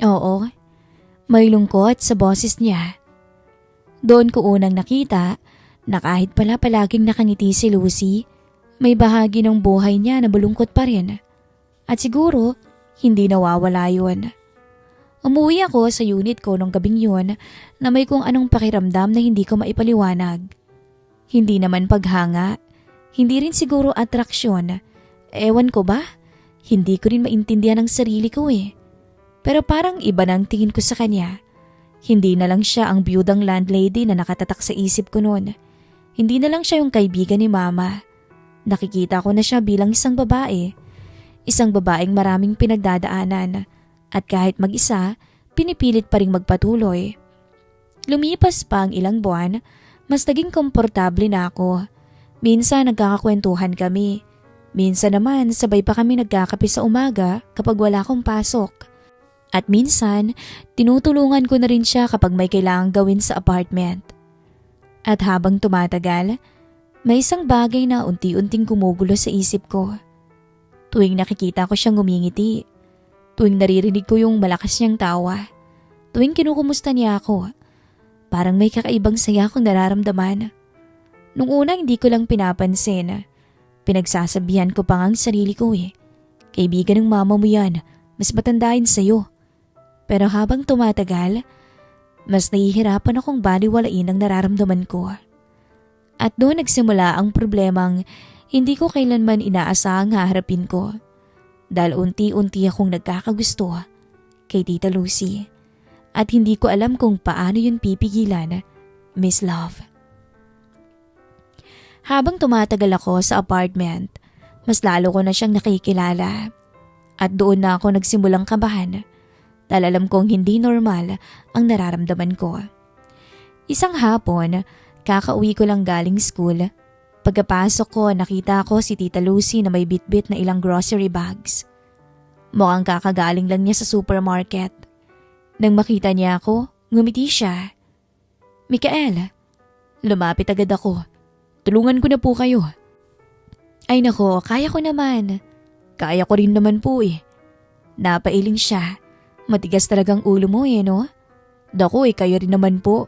[SPEAKER 2] "Oo." May lungkot sa boses niya. Doon ko unang nakita na kahit pala palaging nakangiti si Lucy, may bahagi ng buhay niya na malungkot pa rin. At siguro, hindi nawawala yun. Umuwi ako sa unit ko nung gabing yun na may kung anong pakiramdam na hindi ko maipaliwanag. Hindi naman paghanga, hindi rin siguro atraksyon. Ewan ko ba? Hindi ko rin maintindihan ang sarili ko eh. Pero parang iba na ang tingin ko sa kanya. Hindi na lang siya ang biyudang landlady na nakatatak sa isip ko noon. Hindi na lang siya yung kaibigan ni Mama. Nakikita ko na siya bilang isang babae. Isang babaeng maraming pinagdadaanan. At kahit mag-isa, pinipilit pa rin magpatuloy. Lumipas pa ang ilang buwan, mas naging komportable na ako. Minsan nagkakakwentuhan kami. Minsan naman sabay pa kami nagkakape sa umaga kapag wala akong pasok. At minsan, tinutulungan ko na rin siya kapag may kailangang gawin sa apartment. At habang tumatagal, may isang bagay na unti-unting gumugulo sa isip ko. Tuwing nakikita ko siyang ngumingiti, tuwing naririnig ko yung malakas niyang tawa, tuwing kinukumusta niya ako, parang may kakaibang saya akong nararamdaman. Nung una hindi ko lang pinapansin. Pinagsasabihan ko pa nga ang sarili ko eh. Kaibigan ng mama mo yan, mas matandain sa'yo. Pero habang tumatagal, mas nahihirapan akong baliwalain ang nararamdaman ko. At doon nagsimula ang problemang hindi ko kailanman inaasahang haharapin ko. Dahil unti-unti akong nagkakagusto kay Tita Lucy. At hindi ko alam kung paano yun pipigilan, Miss Love. Habang tumatagal ako sa apartment, mas lalo ko na siyang nakikilala. At doon na ako nagsimulang kabahan dahil alam kong hindi normal ang nararamdaman ko. Isang hapon, kakauwi ko lang galing school. Pagkapasok ko, nakita ko si Tita Lucy na may bitbit na ilang grocery bags. Mukhang kakagaling lang niya sa supermarket. Nang makita niya ako, ngumiti siya. "Mikael." Lumapit agad ako. "Tulungan ko na po kayo." "Ay nako, kaya ko naman." "Kaya ko rin naman po eh." Napailing siya. "Matigas talagang ulo mo eh no?" "Dako kayo rin naman po."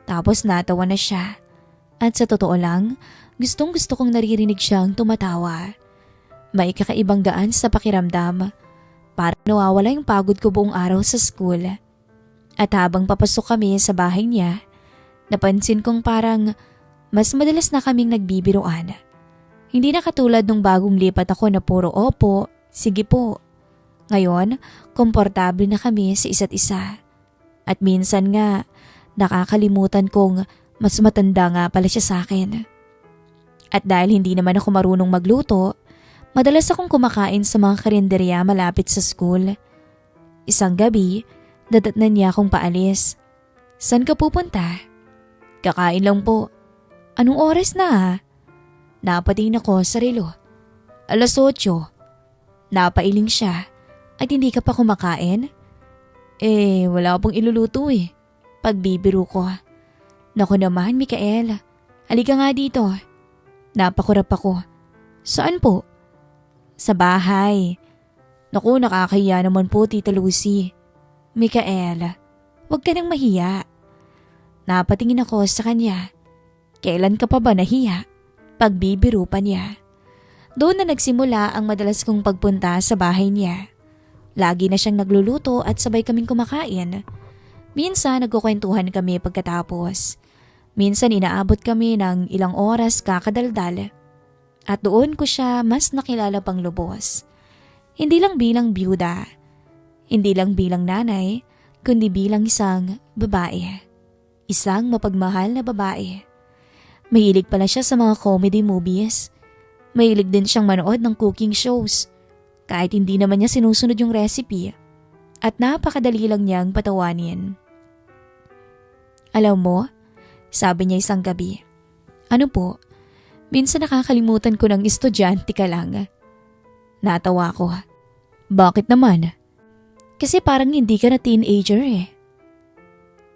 [SPEAKER 2] Tapos natawa na siya. At sa totoo lang, gustong gusto kong naririnig siyang tumatawa. May kakaibang gaan sa pakiramdam. Parang nawawala yung pagod ko buong araw sa school. At habang papasok kami sa bahay niya, napansin kong parang mas madalas na kaming nagbibiruan. Hindi na katulad nung bagong lipat ako na puro opo, sige po. Ngayon, komportable na kami sa isa't isa. At minsan nga, nakakalimutan kong mas matanda nga pala siya sa akin. At dahil hindi naman ako marunong magluto, madalas akong kumakain sa mga karinderya malapit sa school. Isang gabi, dadatnan niya akong paalis. "Saan ka pupunta?" "Kakain lang po." "Anong oras na?" Napatingin ako sa relo. 8:00. Napailing siya. "At hindi ka pa kumakain?" Wala pong iluluto eh." Pagbibiro ko. "Naku naman, Mikael. Halika nga dito." Napakurap ako. "Saan po?" "Sa bahay." "Naku, nakakahiya naman po, Tita Lucy." "Mikael, huwag ka nang mahiya." Napatingin ako sa kanya. Kailan ka pa ba nahiya? Pagbibiro pa niya. Doon na nagsimula ang madalas kong pagpunta sa bahay niya. Lagi na siyang nagluluto at sabay kaming kumakain. Minsan nagkukwentuhan kami pagkatapos. Minsan inaabot kami ng ilang oras kakadaldal. At doon ko siya mas nakilala pang lubos. Hindi lang bilang byuda, hindi lang bilang nanay, kundi bilang isang babae. Isang mapagmahal na babae. Mahilig pala siya sa mga comedy movies. Mahilig din siyang manood ng cooking shows. Kahit hindi naman niya sinusunod yung recipe. At napakadali lang niyang patawanin. Alam mo, sabi niya isang gabi. Ano po? Minsan nakakalimutan ko ng estudyante ka lang. Natawa ko. Bakit naman? Kasi parang hindi ka na teenager eh.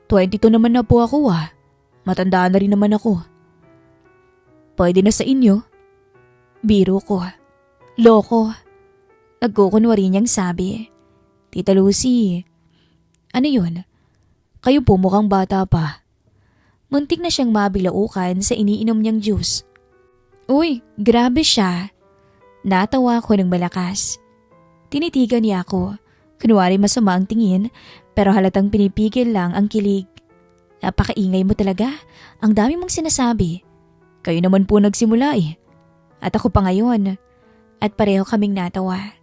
[SPEAKER 2] 22 naman na po ako ah. Matanda na rin naman ako. Pwede na sa inyo. Biro ko. Loko. Nagkukunwari niyang sabi. Tita Lucy, ano yun? Kayo po mukhang bata pa. Muntik na siyang mabilaukan sa iniinom niyang juice. Uy, grabe siya. Natawa ko ng malakas. Tinitigan niya ako. Kunwari masama ang tingin, pero halatang pinipigil lang ang kilig. Napakaingay mo talaga. Ang dami mong sinasabi. Kayo naman po nagsimula eh. At ako pa ngayon. At pareho kaming natawa.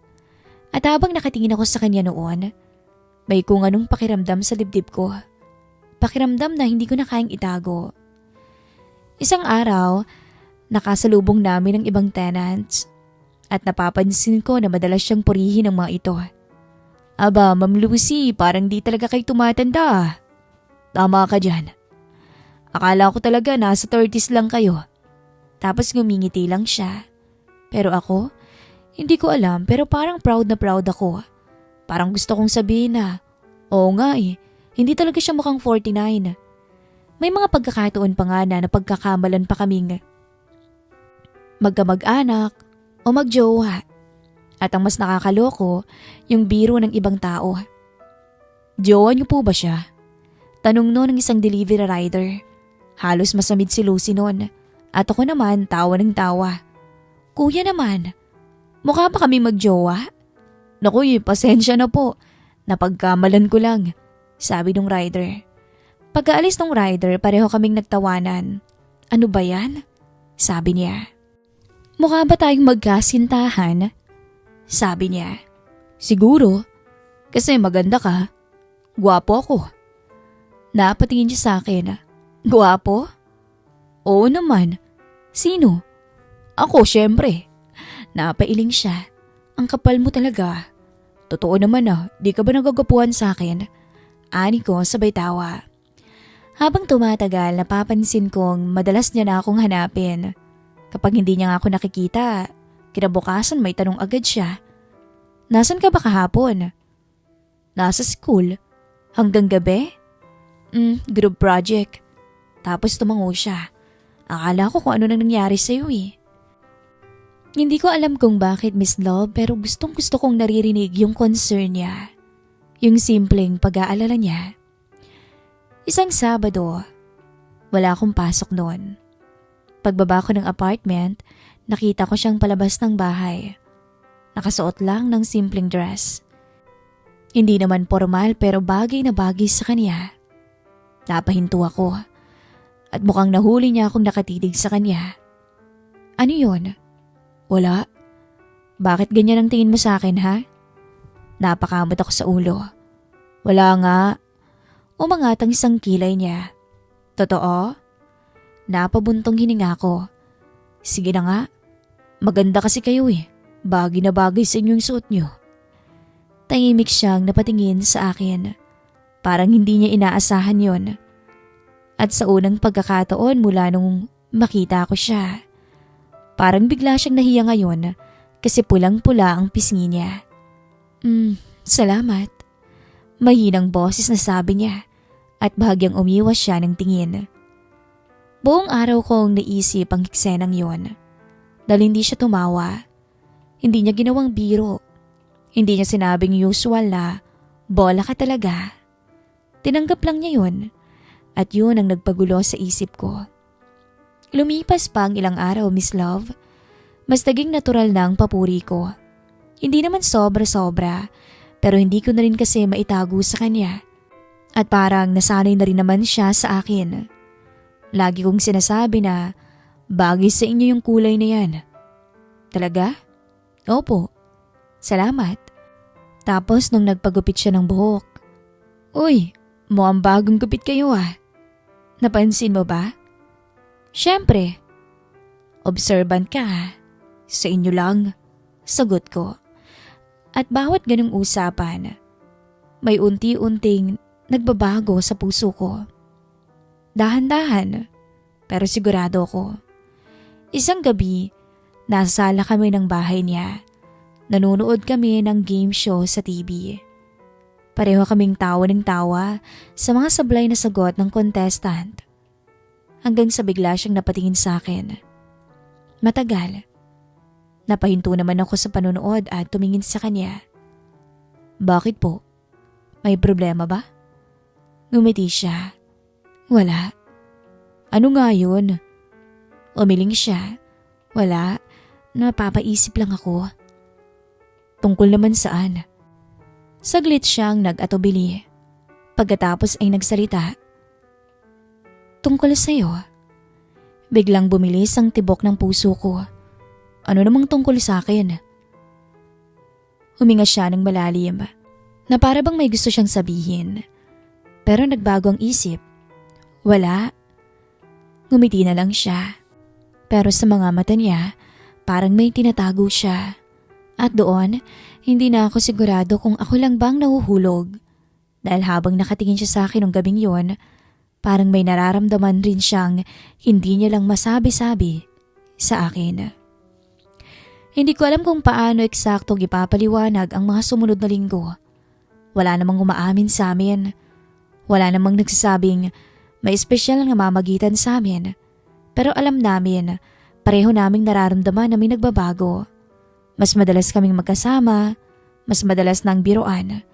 [SPEAKER 2] At habang nakatingin ako sa kanya noon, may kung anong pakiramdam sa dibdib ko. Pakiramdam na hindi ko na kayang itago. Isang araw, nakasalubong namin ng ibang tenants. At napapansin ko na madalas siyang purihin ng mga ito. Aba, Ma'am Lucy, parang di talaga kayo tumatanda. Tama ka dyan. Akala ko talaga nasa 30s lang kayo. Tapos ngumingiti lang siya. Pero ako, hindi ko alam pero parang proud na proud ako. Parang gusto kong sabihin na, oo nga eh, hindi talaga siya mukhang 49. May mga pagkakataon pa nga na napagkakamalan pa kaming magkamag-anak o magjowa. At ang mas nakakaloko, yung biro ng ibang tao. Jowa niyo po ba siya? Tanong noon ng isang delivery rider. Halos masamid si Lucy noon. At ako naman tawa ng tawa. Kuya naman, mukha pa kami magjowa? Naku, pasensya na po. Napagkamalan ko lang, sabi nung rider. Pagkaalis ng rider, pareho kaming nagtawanan. Ano ba yan? Sabi niya. Mukha ba tayong magkasintahan? Sabi niya. Siguro, kasi maganda ka. Gwapo ako. Napatingin siya sa akin. Gwapo? Oo naman. Sino? Ako, syempre. Napailing siya. Ang kapal mo talaga. Totoo naman di ka ba nagagapuan sa akin? Ani ko sabay tawa. Habang tumatagal, napapansin kong madalas niya na akong hanapin. Kapag hindi niya nga ako nakikita, kinabukasan may tanong agad siya. Nasaan ka ba kahapon? Nasa school. Hanggang gabi? Group project. Tapos tumango siya. Akala ko kung ano nang nangyari sa'yo eh. Hindi ko alam kung bakit, Miss Love, pero gustong gusto kong naririnig yung concern niya. Yung simpleng pag-aalala niya. Isang Sabado, wala akong pasok noon. Pagbaba ko ng apartment, nakita ko siyang palabas ng bahay. Nakasuot lang ng simpleng dress. Hindi naman formal pero bagay na bagay sa kanya. Napahinto ako at mukhang nahuli niya akong nakatitig sa kanya. Ano yun? Wala. Bakit ganyan ang tingin mo sa akin ha? Napakamot ako sa ulo. Wala nga. Umangatang isang kilay niya. Totoo? Napabuntong hininga ko. Sige na nga. Maganda kasi kayo eh. Bagay na bagay sa inyong suot niyo. Tahimik siyang napatingin sa akin. Parang hindi niya inaasahan yon. At sa unang pagkakataon mula nung makita ko siya, parang bigla siyang nahiya ngayon kasi pulang-pula ang pisngi niya. Salamat. Mahinang boses na sabi niya at bahagyang umiwas siya ng tingin. Buong araw kong naisip ang eksenang yon. Dahil hindi siya tumawa. Hindi niya ginawang biro. Hindi niya sinabing usual na bola ka talaga. Tinanggap lang niya yun. At yun ang nagpagulo sa isip ko. Lumipas pa ang ilang araw, Miss Love. Mas naging natural na ang papuri ko. Hindi naman sobra-sobra, Pero hindi ko na rin kasi maitago sa kanya. At parang nasanay na rin naman siya sa akin. Lagi kong sinasabi na bagay sa inyo yung kulay na yan. Talaga? Opo. Salamat. Tapos nung nagpagupit siya ng buhok, "Uy, mukhang bagong gupit kayo ah. Napansin mo ba?" "Siyempre." "Observant ka ah. Sa inyo lang." Sagot ko. At bawat ganung usapan, may unti-unting nagbabago sa puso ko. Dahan-dahan, pero sigurado ko. Isang gabi, nasa sala kami ng bahay niya. Nanonood kami ng game show sa TV. Pareho kaming tawa ng tawa sa mga sablay na sagot ng contestant. Hanggang sa bigla siyang napatingin sa akin. Matagal. Napahinto naman ako sa panonood at tumingin sa kanya. "Bakit po? May problema ba?" Ngumiti siya. "Wala." "Ano nga yun?" Umiling siya. "Wala. Napapaisip lang ako." "Tungkol naman saan?" Saglit siyang nag-atubili. Pagkatapos ay nagsalita. "Tungkol sa'yo." Biglang bumilis ang tibok ng puso ko. Ano namang tungkol sa akin? Huminga siya ng malalim na para bang may gusto siyang sabihin. Pero nagbago ang isip. Wala. Ngumiti na lang siya. Pero sa mga mata niya, parang may tinatago siya. At doon, hindi na ako sigurado kung ako lang bang nahuhulog. Dahil habang nakatingin siya sa akin ng gabing yon, parang may nararamdaman rin siyang hindi niya lang masabi-sabi sa akin. Hindi ko alam kung paano eksaktong ipapaliwanag ang mga sumunod na linggo. Wala namang umaamin sa amin. Wala namang nagsasabing may espesyal na mamagitan sa amin. Pero alam namin, pareho naming nararamdaman na may nagbabago. Mas madalas kaming magkasama, mas madalas nang biruan.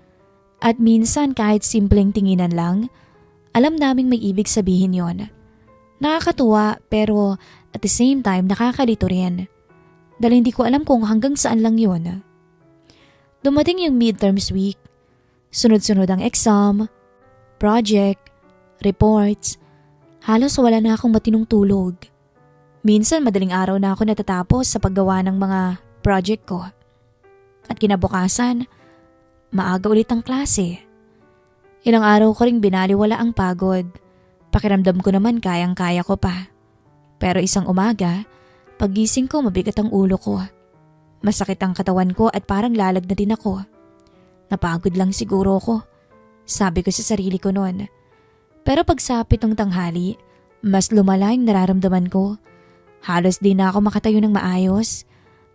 [SPEAKER 2] At minsan kahit simpleng tinginan lang, alam naming may ibig sabihin yon. Nakakatuwa pero at the same time nakakalito rin. Dahil hindi ko alam kung hanggang saan lang yon. Dumating yung midterms week. Sunod-sunod ang exam, project, reports. Halos wala na akong matinong tulog. Minsan madaling araw na ako natatapos sa paggawa ng mga project ko. At kinabukasan, maaga ulit ang klase. Ilang araw ko ring binaliwala ang pagod. Pakiramdam ko naman kayang-kaya ko pa. Pero isang umaga, paggising ko mabigat ang ulo ko. Masakit ang katawan ko at parang lalag na din ako. Napagod lang siguro ko. Sabi ko sa sarili ko noon. Pero pagsapit ng tanghali, mas lumala yung nararamdaman ko. Halos di na ako makatayo ng maayos.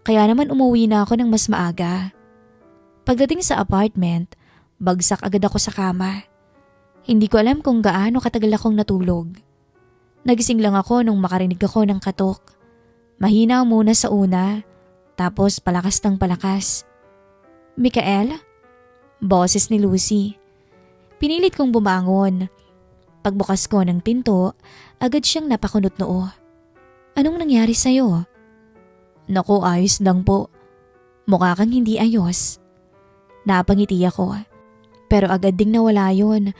[SPEAKER 2] Kaya naman umuwi na ako ng mas maaga. Pagdating sa apartment, bagsak agad ako sa kama. Hindi ko alam kung gaano katagal akong natulog. Nagising lang ako nung makarinig ako ng katok. Mahina muna sa una, tapos palakas ng palakas. "Mikael?" Boses ni Lucy. Pinilit kong bumangon. Pagbukas ko ng pinto, agad siyang napakunot noo. "Anong nangyari sa'yo?" "Naku, ayos lang po. Mukha kang hindi ayos." Napangiti ako. Pero agad ding nawala yun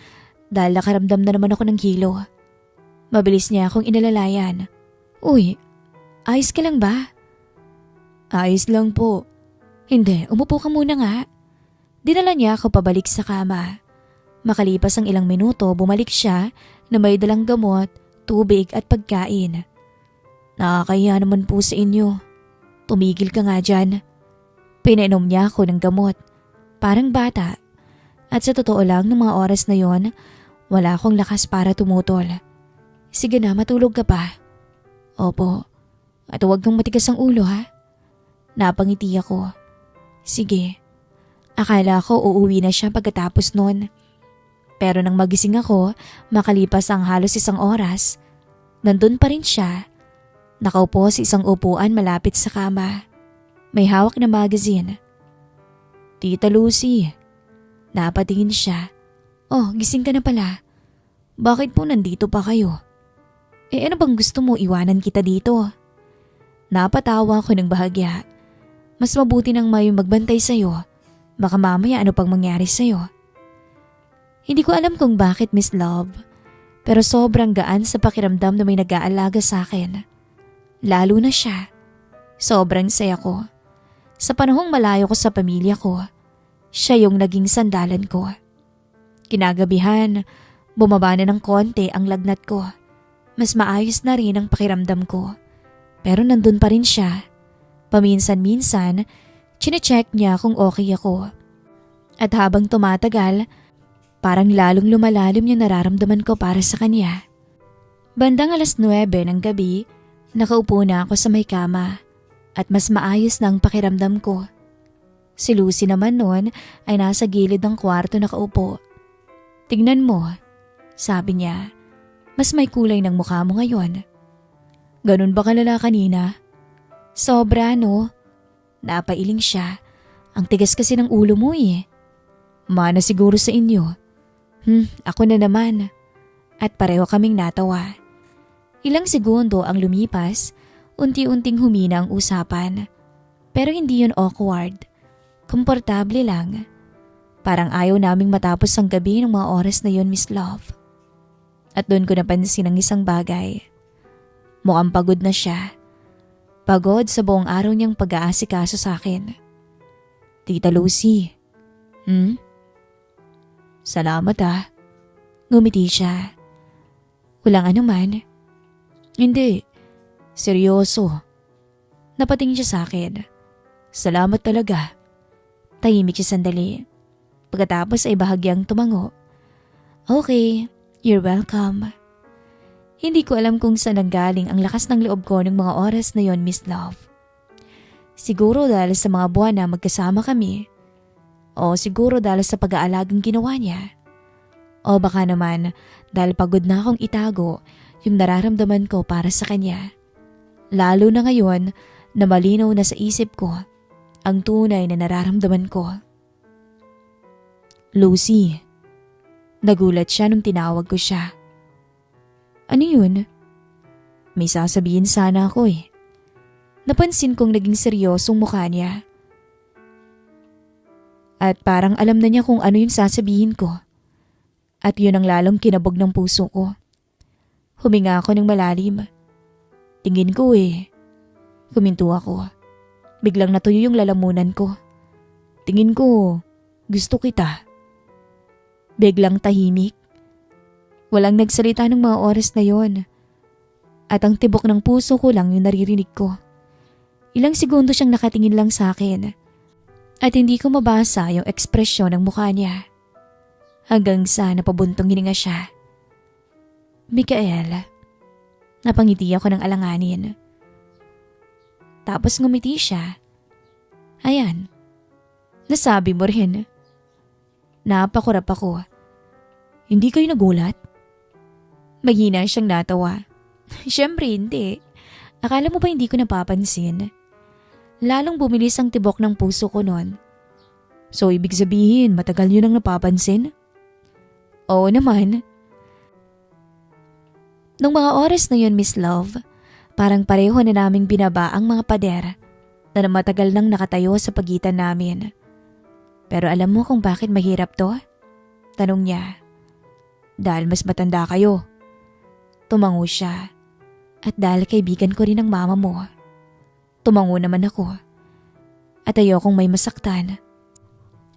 [SPEAKER 2] dahil nakaramdam na naman ako ng hilo. Mabilis niya akong inalalayan. "Uy, ayos ka lang ba?" "Ayos lang po." "Hindi, umupo ka muna nga." Dinala niya ako pabalik sa kama. Makalipas ang ilang minuto, bumalik siya na may dalang gamot, tubig at pagkain. "Nakakahiya naman po sa inyo. Tumigil ka nga dyan." Pinainom niya ako ng gamot. Parang bata. At sa totoo lang, ng mga oras na yon, wala akong lakas para tumutol. "Sige na, matulog ka pa." "Opo. At huwag kang matigas ang ulo ha." Napangiti ako. "Sige." Akala ko uuwi na siya pagkatapos nun. Pero nang magising ako, makalipas ang halos isang oras, nandun pa rin siya. Nakaupo sa isang upuan malapit sa kama. May hawak na magazine. "Tita Lucy." Napatingin siya. "Oh, gising ka na pala. Bakit po nandito pa kayo?" Ano bang gusto mo, iwanan kita dito?" Napatawa ko ng bahagya. "Mas mabuti nang may magbantay sa'yo. Baka mamaya ano pang mangyari sa'yo. Hindi ko alam kung bakit, Miss Love, pero sobrang gaan sa pakiramdam na may nag-aalaga sa akin. Lalo na siya. Sobrang saya ko. Sa panahong malayo ko sa pamilya ko, siya yung naging sandalan ko. Kinagabihan, bumaba na ng konti ang lagnat ko. Mas maayos na rin ang pakiramdam ko. Pero nandun pa rin siya. Paminsan-minsan, chinecheck niya kung okay ako. At habang tumatagal, parang lalong lumalalim yung nararamdaman ko para sa kanya. Bandang 9:00 ng gabi, nakaupo na ako sa may kama at mas maayos na ang pakiramdam ko. Si Lucy naman noon ay nasa gilid ng kwarto nakaupo. "Tignan mo," sabi niya, "mas may kulay ng mukha mo ngayon." "Ganun ba kalala kanina?" "Sobra, no?" Napailing siya. "Ang tigas kasi ng ulo mo eh." "Mana siguro sa inyo." Ako na naman." At pareho kaming natawa. Ilang segundo ang lumipas, unti-unting humina ang usapan. Pero hindi yun awkward. Komportable lang. Parang ayaw naming matapos ang gabi ng mga oras na yun, Miss Love. At doon ko napansin ang isang bagay. Mukhang pagod na siya. Pagod sa buong araw niyang pag-aasikaso sa akin. "Tita Lucy." "Salamat ah." Ngumiti siya. "Walang anuman." "Hindi. Seryoso." Napatingin siya sa akin. "Salamat talaga." Tahimik siya sandali. Pagkatapos ay bahagyang tumango. "Okay, you're welcome." Hindi ko alam kung saan nanggaling ang lakas ng loob ko ng mga oras na yon, Miss Love. Siguro dahil sa mga buwan na magkasama kami. O siguro dahil sa pag-aalagang ginawa niya. O baka naman dahil pagod na akong itago yung nararamdaman ko para sa kanya. Lalo na ngayon na malinaw na sa isip ko ang tunay na nararamdaman ko. "Lucy." Nagulat siya nung tinawag ko siya. "Ano yun?" "May sasabihin sana ako eh." Napansin kong naging seryosong mukha niya. At parang alam na niya kung ano yung sasabihin ko. At yun ang lalong kinabog ng puso ko. Huminga ako ng malalim. Tingin ko eh. Huminto ako. Biglang natuyo yung lalamunan ko. Tingin ko, gusto kita. Biglang tahimik. Walang nagsalita ng mga oras na yon. At ang tibok ng puso ko lang yung naririnig ko. Ilang segundo siyang nakatingin lang sa akin. At hindi ko mabasa yung ekspresyon ng mukha niya. Hanggang sa napabuntong hininga siya. "Mikael." Napangiti ako ng alanganin. Tapos ngumiti siya. "Ayan, nasabi mo rin." Napakurap ako. "Hindi kayo nagulat?" Maghina siyang natawa. "Siyempre hindi. Akala mo ba hindi ko napapansin?" Lalong bumilis ang tibok ng puso ko noon. "So ibig sabihin matagal yun ang napapansin?" "Oo naman." Nung mga oras na yun, Miss Love, parang pareho na naming binaba ang mga pader na matagal nang nakatayo sa pagitan namin. "Pero alam mo kung bakit mahirap to?" Tanong niya. "Dahil mas matanda kayo." Tumango siya. "At dahil kaibigan ko rin ang mama mo." Tumango naman ako. At ayokong may masaktan.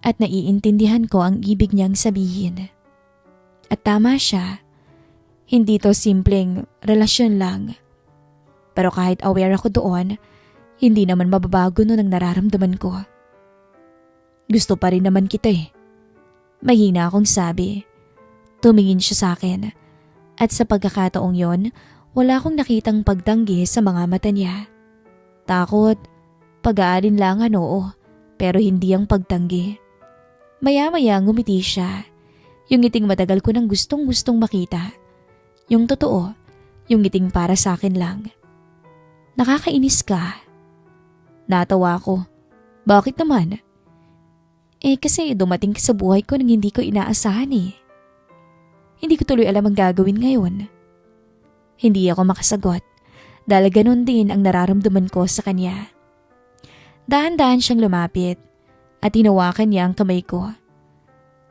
[SPEAKER 2] At naiintindihan ko ang ibig niyang sabihin. At tama siya. Hindi to simpleng relasyon lang. Pero kahit aware ako doon, hindi naman mababago nun ang nararamdaman ko. "Gusto pa rin naman kita eh." Mahina akong sabi. Tumingin siya sa akin. At sa pagkakataong yon, wala akong nakitang pagtanggi sa mga mata niya. Takot, pag-aalinlangan oo, pero hindi ang pagtanggi. Maya-maya ngumiti siya. Yung ngiting matagal ko nang gustong-gustong makita. Yung totoo, yung ngiting para sa akin lang. "Nakakainis ka." Natawa ko. "Bakit naman?" Kasi dumating ka sa buhay ko nang hindi ko inaasahan eh. Hindi ko tuloy alam ang gagawin ngayon." Hindi ako makasagot dahil ganun din ang nararamdaman ko sa kanya. Dahan-dahan siyang lumapit at hinawakan niya ang kamay ko.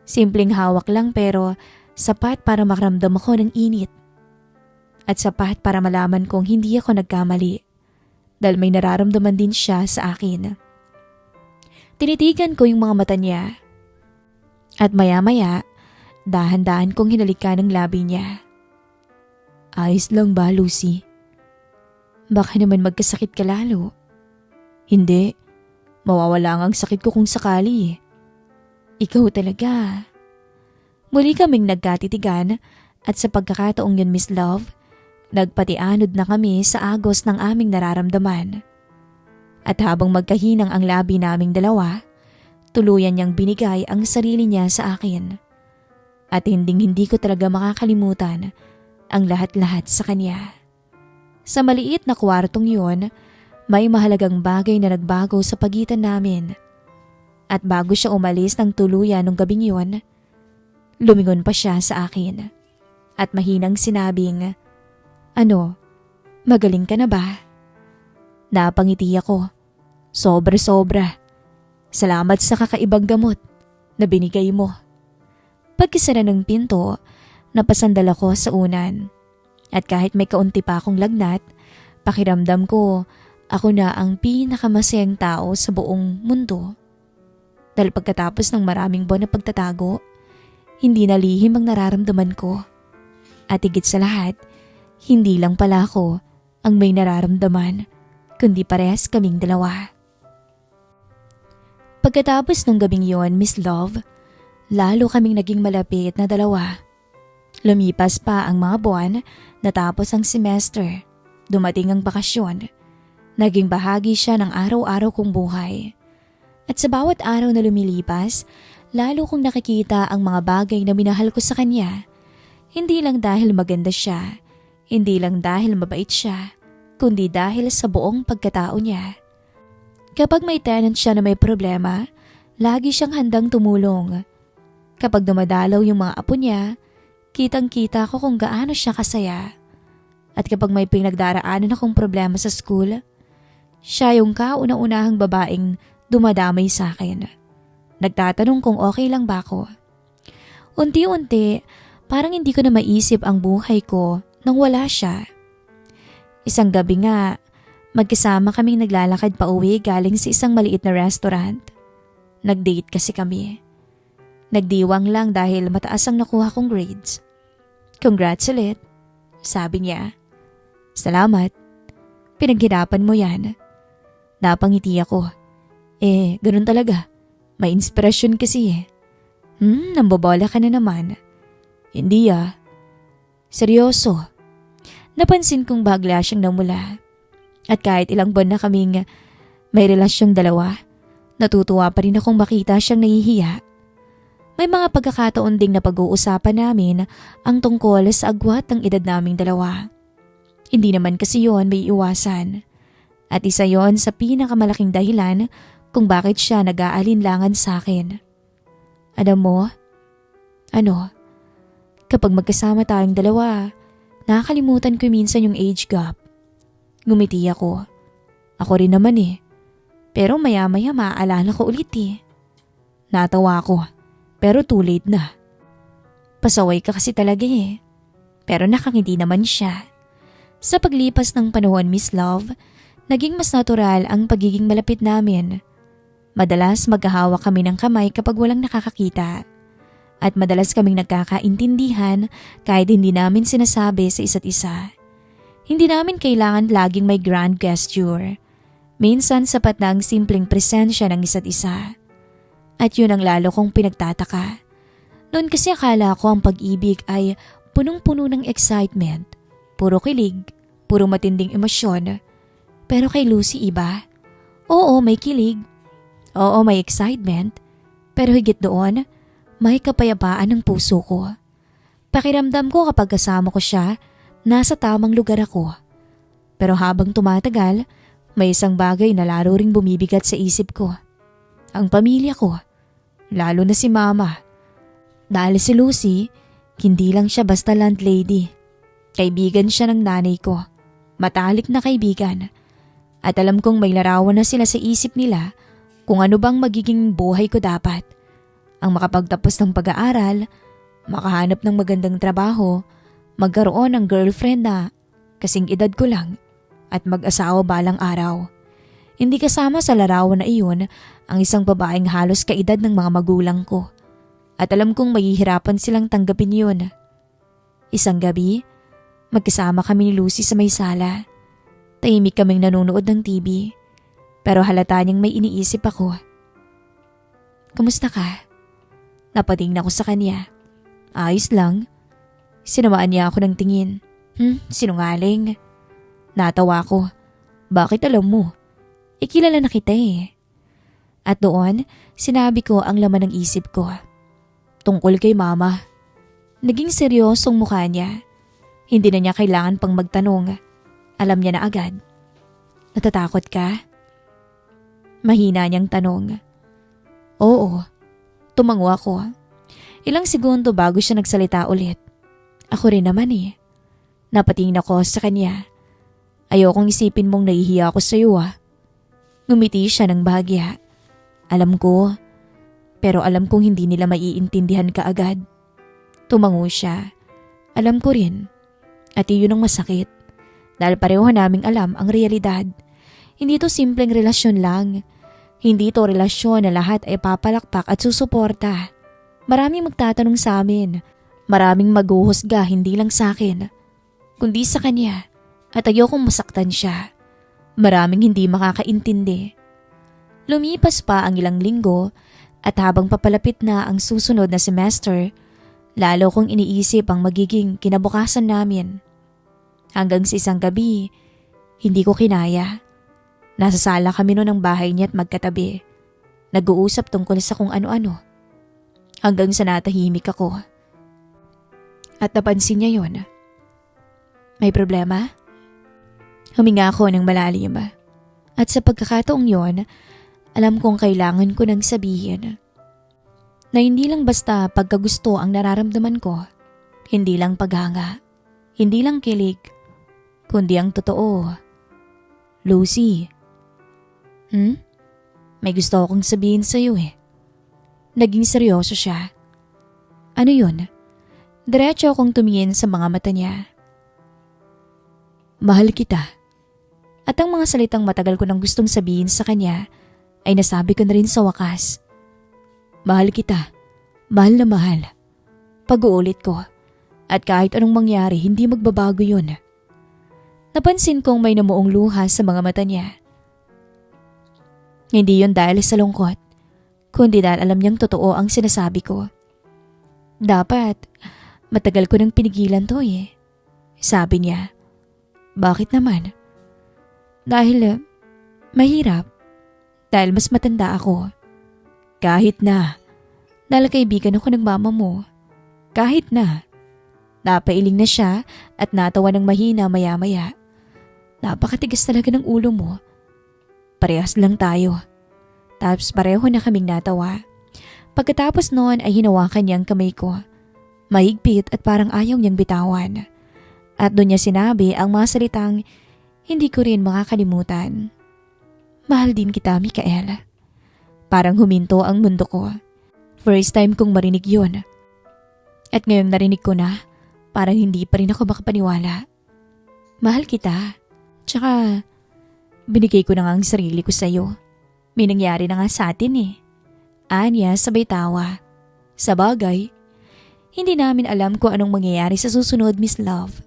[SPEAKER 2] Simpleng hawak lang pero sapat para makaramdam ako ng init. At sapat para malaman kong hindi ako nagkamali dahil may nararamdaman din siya sa akin. Tinitigan ko yung mga mata niya at maya-maya dahan-dahan kong hinalikan ang labi niya. Ayos lang ba, Lucy? Baka naman magkasakit ka lalo. Hindi, mawawala ang sakit ko kung sakali. Ikaw talaga. Muli kaming nagkatitigan at sa pagkakataong yun, Miss Love, nagpatianod na kami sa agos ng aming nararamdaman. At habang magkahinang ang labi naming dalawa, tuluyan niyang binigay ang sarili niya sa akin. At hinding-hindi ko talaga makakalimutan ang lahat-lahat sa kanya. Sa maliit na kwartong yun, may mahalagang bagay na nagbago sa pagitan namin. At bago siya umalis ng tuluyan nung gabing yun, lumingon pa siya sa akin. At mahinang sinabing, "Ano, magaling ka na ba?" Napangiti ako. Sobra-sobra. Salamat sa kakaibang gamot na binigay mo. Pagkisara ng pinto, napasandal ako sa unan. At kahit may kaunti pa akong lagnat, pakiramdam ko ako na ang pinakamasayang tao sa buong mundo. Dahil pagkatapos ng maraming buwan na pagtatago, hindi na lihim ang nararamdaman ko. At higit sa lahat, hindi lang pala ako ang may nararamdaman, kundi parehas kaming dalawa. Pagkatapos ng gabing yon, Miss Love, lalo kaming naging malapit na dalawa. Lumipas pa ang mga buwan, natapos ang semester, dumating ang bakasyon. Naging bahagi siya ng araw-araw kong buhay. At sa bawat araw na lumilipas, lalo kong nakikita ang mga bagay na minahal ko sa kanya. Hindi lang dahil maganda siya, hindi lang dahil mabait siya, kundi dahil sa buong pagkatao niya. Kapag may tenant siya na may problema, lagi siyang handang tumulong. Kapag dumadalaw yung mga apo niya, kitang-kita ko kung gaano siya kasaya. At kapag may pinagdaraanan akong problema sa school, siya yung kauna-unahang babaeng dumadamay sa akin. Nagtatanong kung okay lang ba ako. Unti-unti, parang hindi ko na maisip ang buhay ko nang wala siya. Isang gabi nga, magkasama kaming naglalakad pa uwi galing sa isang maliit na restaurant. Nag-date kasi kami. Nagdiwang lang dahil mataas ang nakuha kong grades. "Congrats ulit," sabi niya. "Salamat. Pinaghirapan mo yan." Napangiti ako. Ganun talaga. May inspirasyon kasi eh. Nambobola ka na naman. Hindi ah. Seryoso. Napansin kong bagla siyang namula. At kahit ilang buwan na kaming may relasyong dalawa, natutuwa pa rin akong makita siyang nahihiya. May mga pagkakataon ding na pag-uusapan namin ang tungkol sa agwat ng edad naming dalawa. Hindi naman kasi yon may iwasan. At isa yon sa pinakamalaking dahilan kung bakit siya nag-aalinlangan sa akin. Alam mo? Kapag magkasama tayong dalawa, nakakalimutan ko minsan yung age gap. Ngumiti ako. Ako rin naman eh. Pero maya-maya maaalala ko ulit eh. Natawa ko. Pero too late na. Pasaway ka kasi talaga eh. Pero nakangiti naman siya. Sa paglipas ng panahon, Miss Love, naging mas natural ang pagiging malapit namin. Madalas maghahawak kami ng kamay kapag walang nakakakita. At madalas kaming nagkakaintindihan kahit hindi namin sinasabi sa isa't isa. Hindi namin kailangan laging may grand gesture. Minsan sapat na ang simpleng presensya ng isa't isa. At yun ang lalo kong pinagtataka. Noon kasi akala ko ang pag-ibig ay punong-puno ng excitement, puro kilig, puro matinding emosyon. Pero kay Lucy iba. Oo, may kilig. Oo, may excitement. Pero higit doon, may kapayapaan ng puso ko. Pakiramdam ko kapag kasama ko siya, nasa tamang lugar ako. Pero habang tumatagal, may isang bagay na lalo ring bumibigat sa isip ko. Ang pamilya ko. Lalo na si Mama. Dahil si Lucy, hindi lang siya basta landlady. Kaibigan siya ng nanay ko. Matalik na kaibigan. At alam kong may larawan na sila sa isip nila Kung ano bang magiging buhay ko dapat. Ang makapagtapos ng pag-aaral, makahanap ng magandang trabaho, magkaroon ng girlfriend na kasing edad ko lang at mag-asawa balang araw. Hindi kasama sa larawan na iyon ang isang babaeng halos kaedad ng mga magulang ko. At alam kong mahihirapan silang tanggapin yun. Isang gabi, magkasama kami ni Lucy sa may sala. Tahimik kaming nanonood ng TV. Pero halata niyang may iniisip ako. Kumusta ka? Napatingin ako sa kanya. Ayos lang. Sinamaan niya ako ng tingin. Sinungaling. Natawa ko. Bakit alam mo? Ikilala na kita eh. At doon, sinabi ko ang laman ng isip ko. Tungkol kay mama. Naging seryosong mukha niya. Hindi na niya kailangan pang magtanong. Alam niya na agad. Natatakot ka? Mahina niyang tanong. Oo. Tumango ako. Ilang segundo bago siya nagsalita ulit. Ako rin naman eh. Napatingin ako sa kanya. Ayokong isipin mong nahihiya ako sa iyo ah. Ngumiti siya ng bahagya. Alam ko, pero alam kong hindi nila maiintindihan ka agad. Tumango siya. Alam ko rin. At iyon ang masakit. Dahil pareho naming alam ang realidad. Hindi to simpleng relasyon lang. Hindi to relasyon na lahat ay papalakpak at susuporta. Maraming magtatanong sa amin. Maraming maghuhusga hindi lang sa akin, kundi sa kanya. At ayokong masaktan siya. Maraming hindi makakaintindi. Lumipas pa ang ilang linggo at habang papalapit na ang susunod na semester, lalo kong iniisip ang magiging kinabukasan namin. Hanggang sa isang gabi, hindi ko kinaya. Nasa sala kami noon ng bahay niya at magkatabi. Nag-uusap tungkol sa kung ano-ano. Hanggang sa natahimik ako. At napansin niya yon. May problema? Huminga ako ng malalim. At sa pagkakataong yon, alam kong kailangan ko nang sabihin na hindi lang basta pagkagusto ang nararamdaman ko, hindi lang paghanga, hindi lang kilig, kundi ang totoo. Lucy. May gusto akong sabihin sa iyo eh. Naging seryoso siya. Ano yun? Diretso akong tumingin sa mga mata niya. Mahal kita. At ang mga salitang matagal ko nang gustong sabihin sa kanya ay nasabi ko na rin sa wakas. Mahal kita. Mahal na mahal. Pag-uulit ko. At kahit anong mangyari, hindi magbabago yun. Napansin kong may namuong luha sa mga mata niya. Hindi yun dahil sa lungkot, kundi dahil alam niyang totoo ang sinasabi ko. Dapat, matagal ko nang pinigilan to eh. Sabi niya. Bakit naman? Dahil mahirap. Dahil mas matanda ako. Kahit na. Dahil kaibigan ako ng mama mo. Kahit na. Napailing na siya at natawa ng mahina maya-maya. Napakatigas talaga ng ulo mo. Parehas lang tayo. Tapos pareho na kaming natawa. Pagkatapos noon ay hinawakan niya ang kamay ko. Mahigpit at parang ayaw niyang bitawan. At doon niya sinabi ang mga salitang hindi ko rin makakalimutan. Mahal din kita, Mikael. Parang huminto ang mundo ko. First time kong marinig yun. At ngayong narinig ko na, parang hindi pa rin ako makapaniwala. Mahal kita. Tsaka, binigay ko na nga ang sarili ko sa'yo. May nangyari na nga sa atin eh. Anya sabay tawa. Sa bagay, hindi namin alam kung anong mangyayari sa susunod, Miss Love.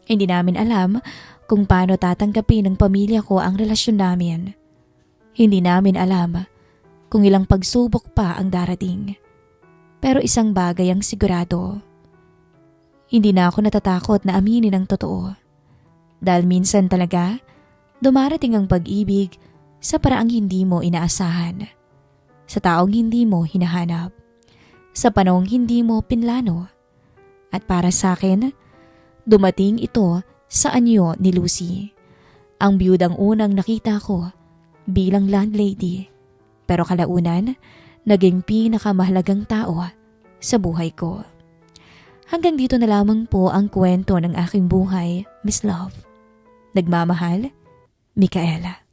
[SPEAKER 2] Hindi namin alam kung paano tatanggapin ng pamilya ko ang relasyon namin. Hindi namin alam kung ilang pagsubok pa ang darating. Pero isang bagay ang sigurado. Hindi na ako natatakot na aminin ang totoo. Dahil minsan talaga, dumarating ang pag-ibig sa paraang hindi mo inaasahan. Sa taong hindi mo hinahanap. Sa panahong hindi mo pinlano. At para sa akin, dumating ito sa anyo ni Lucy. Ang biyudang unang nakita ko bilang landlady. Pero kalaunan, naging pinakamahalagang tao sa buhay ko. Hanggang dito na lamang po ang kwento ng aking buhay, Miss Love. Nagmamahal, Mikaela.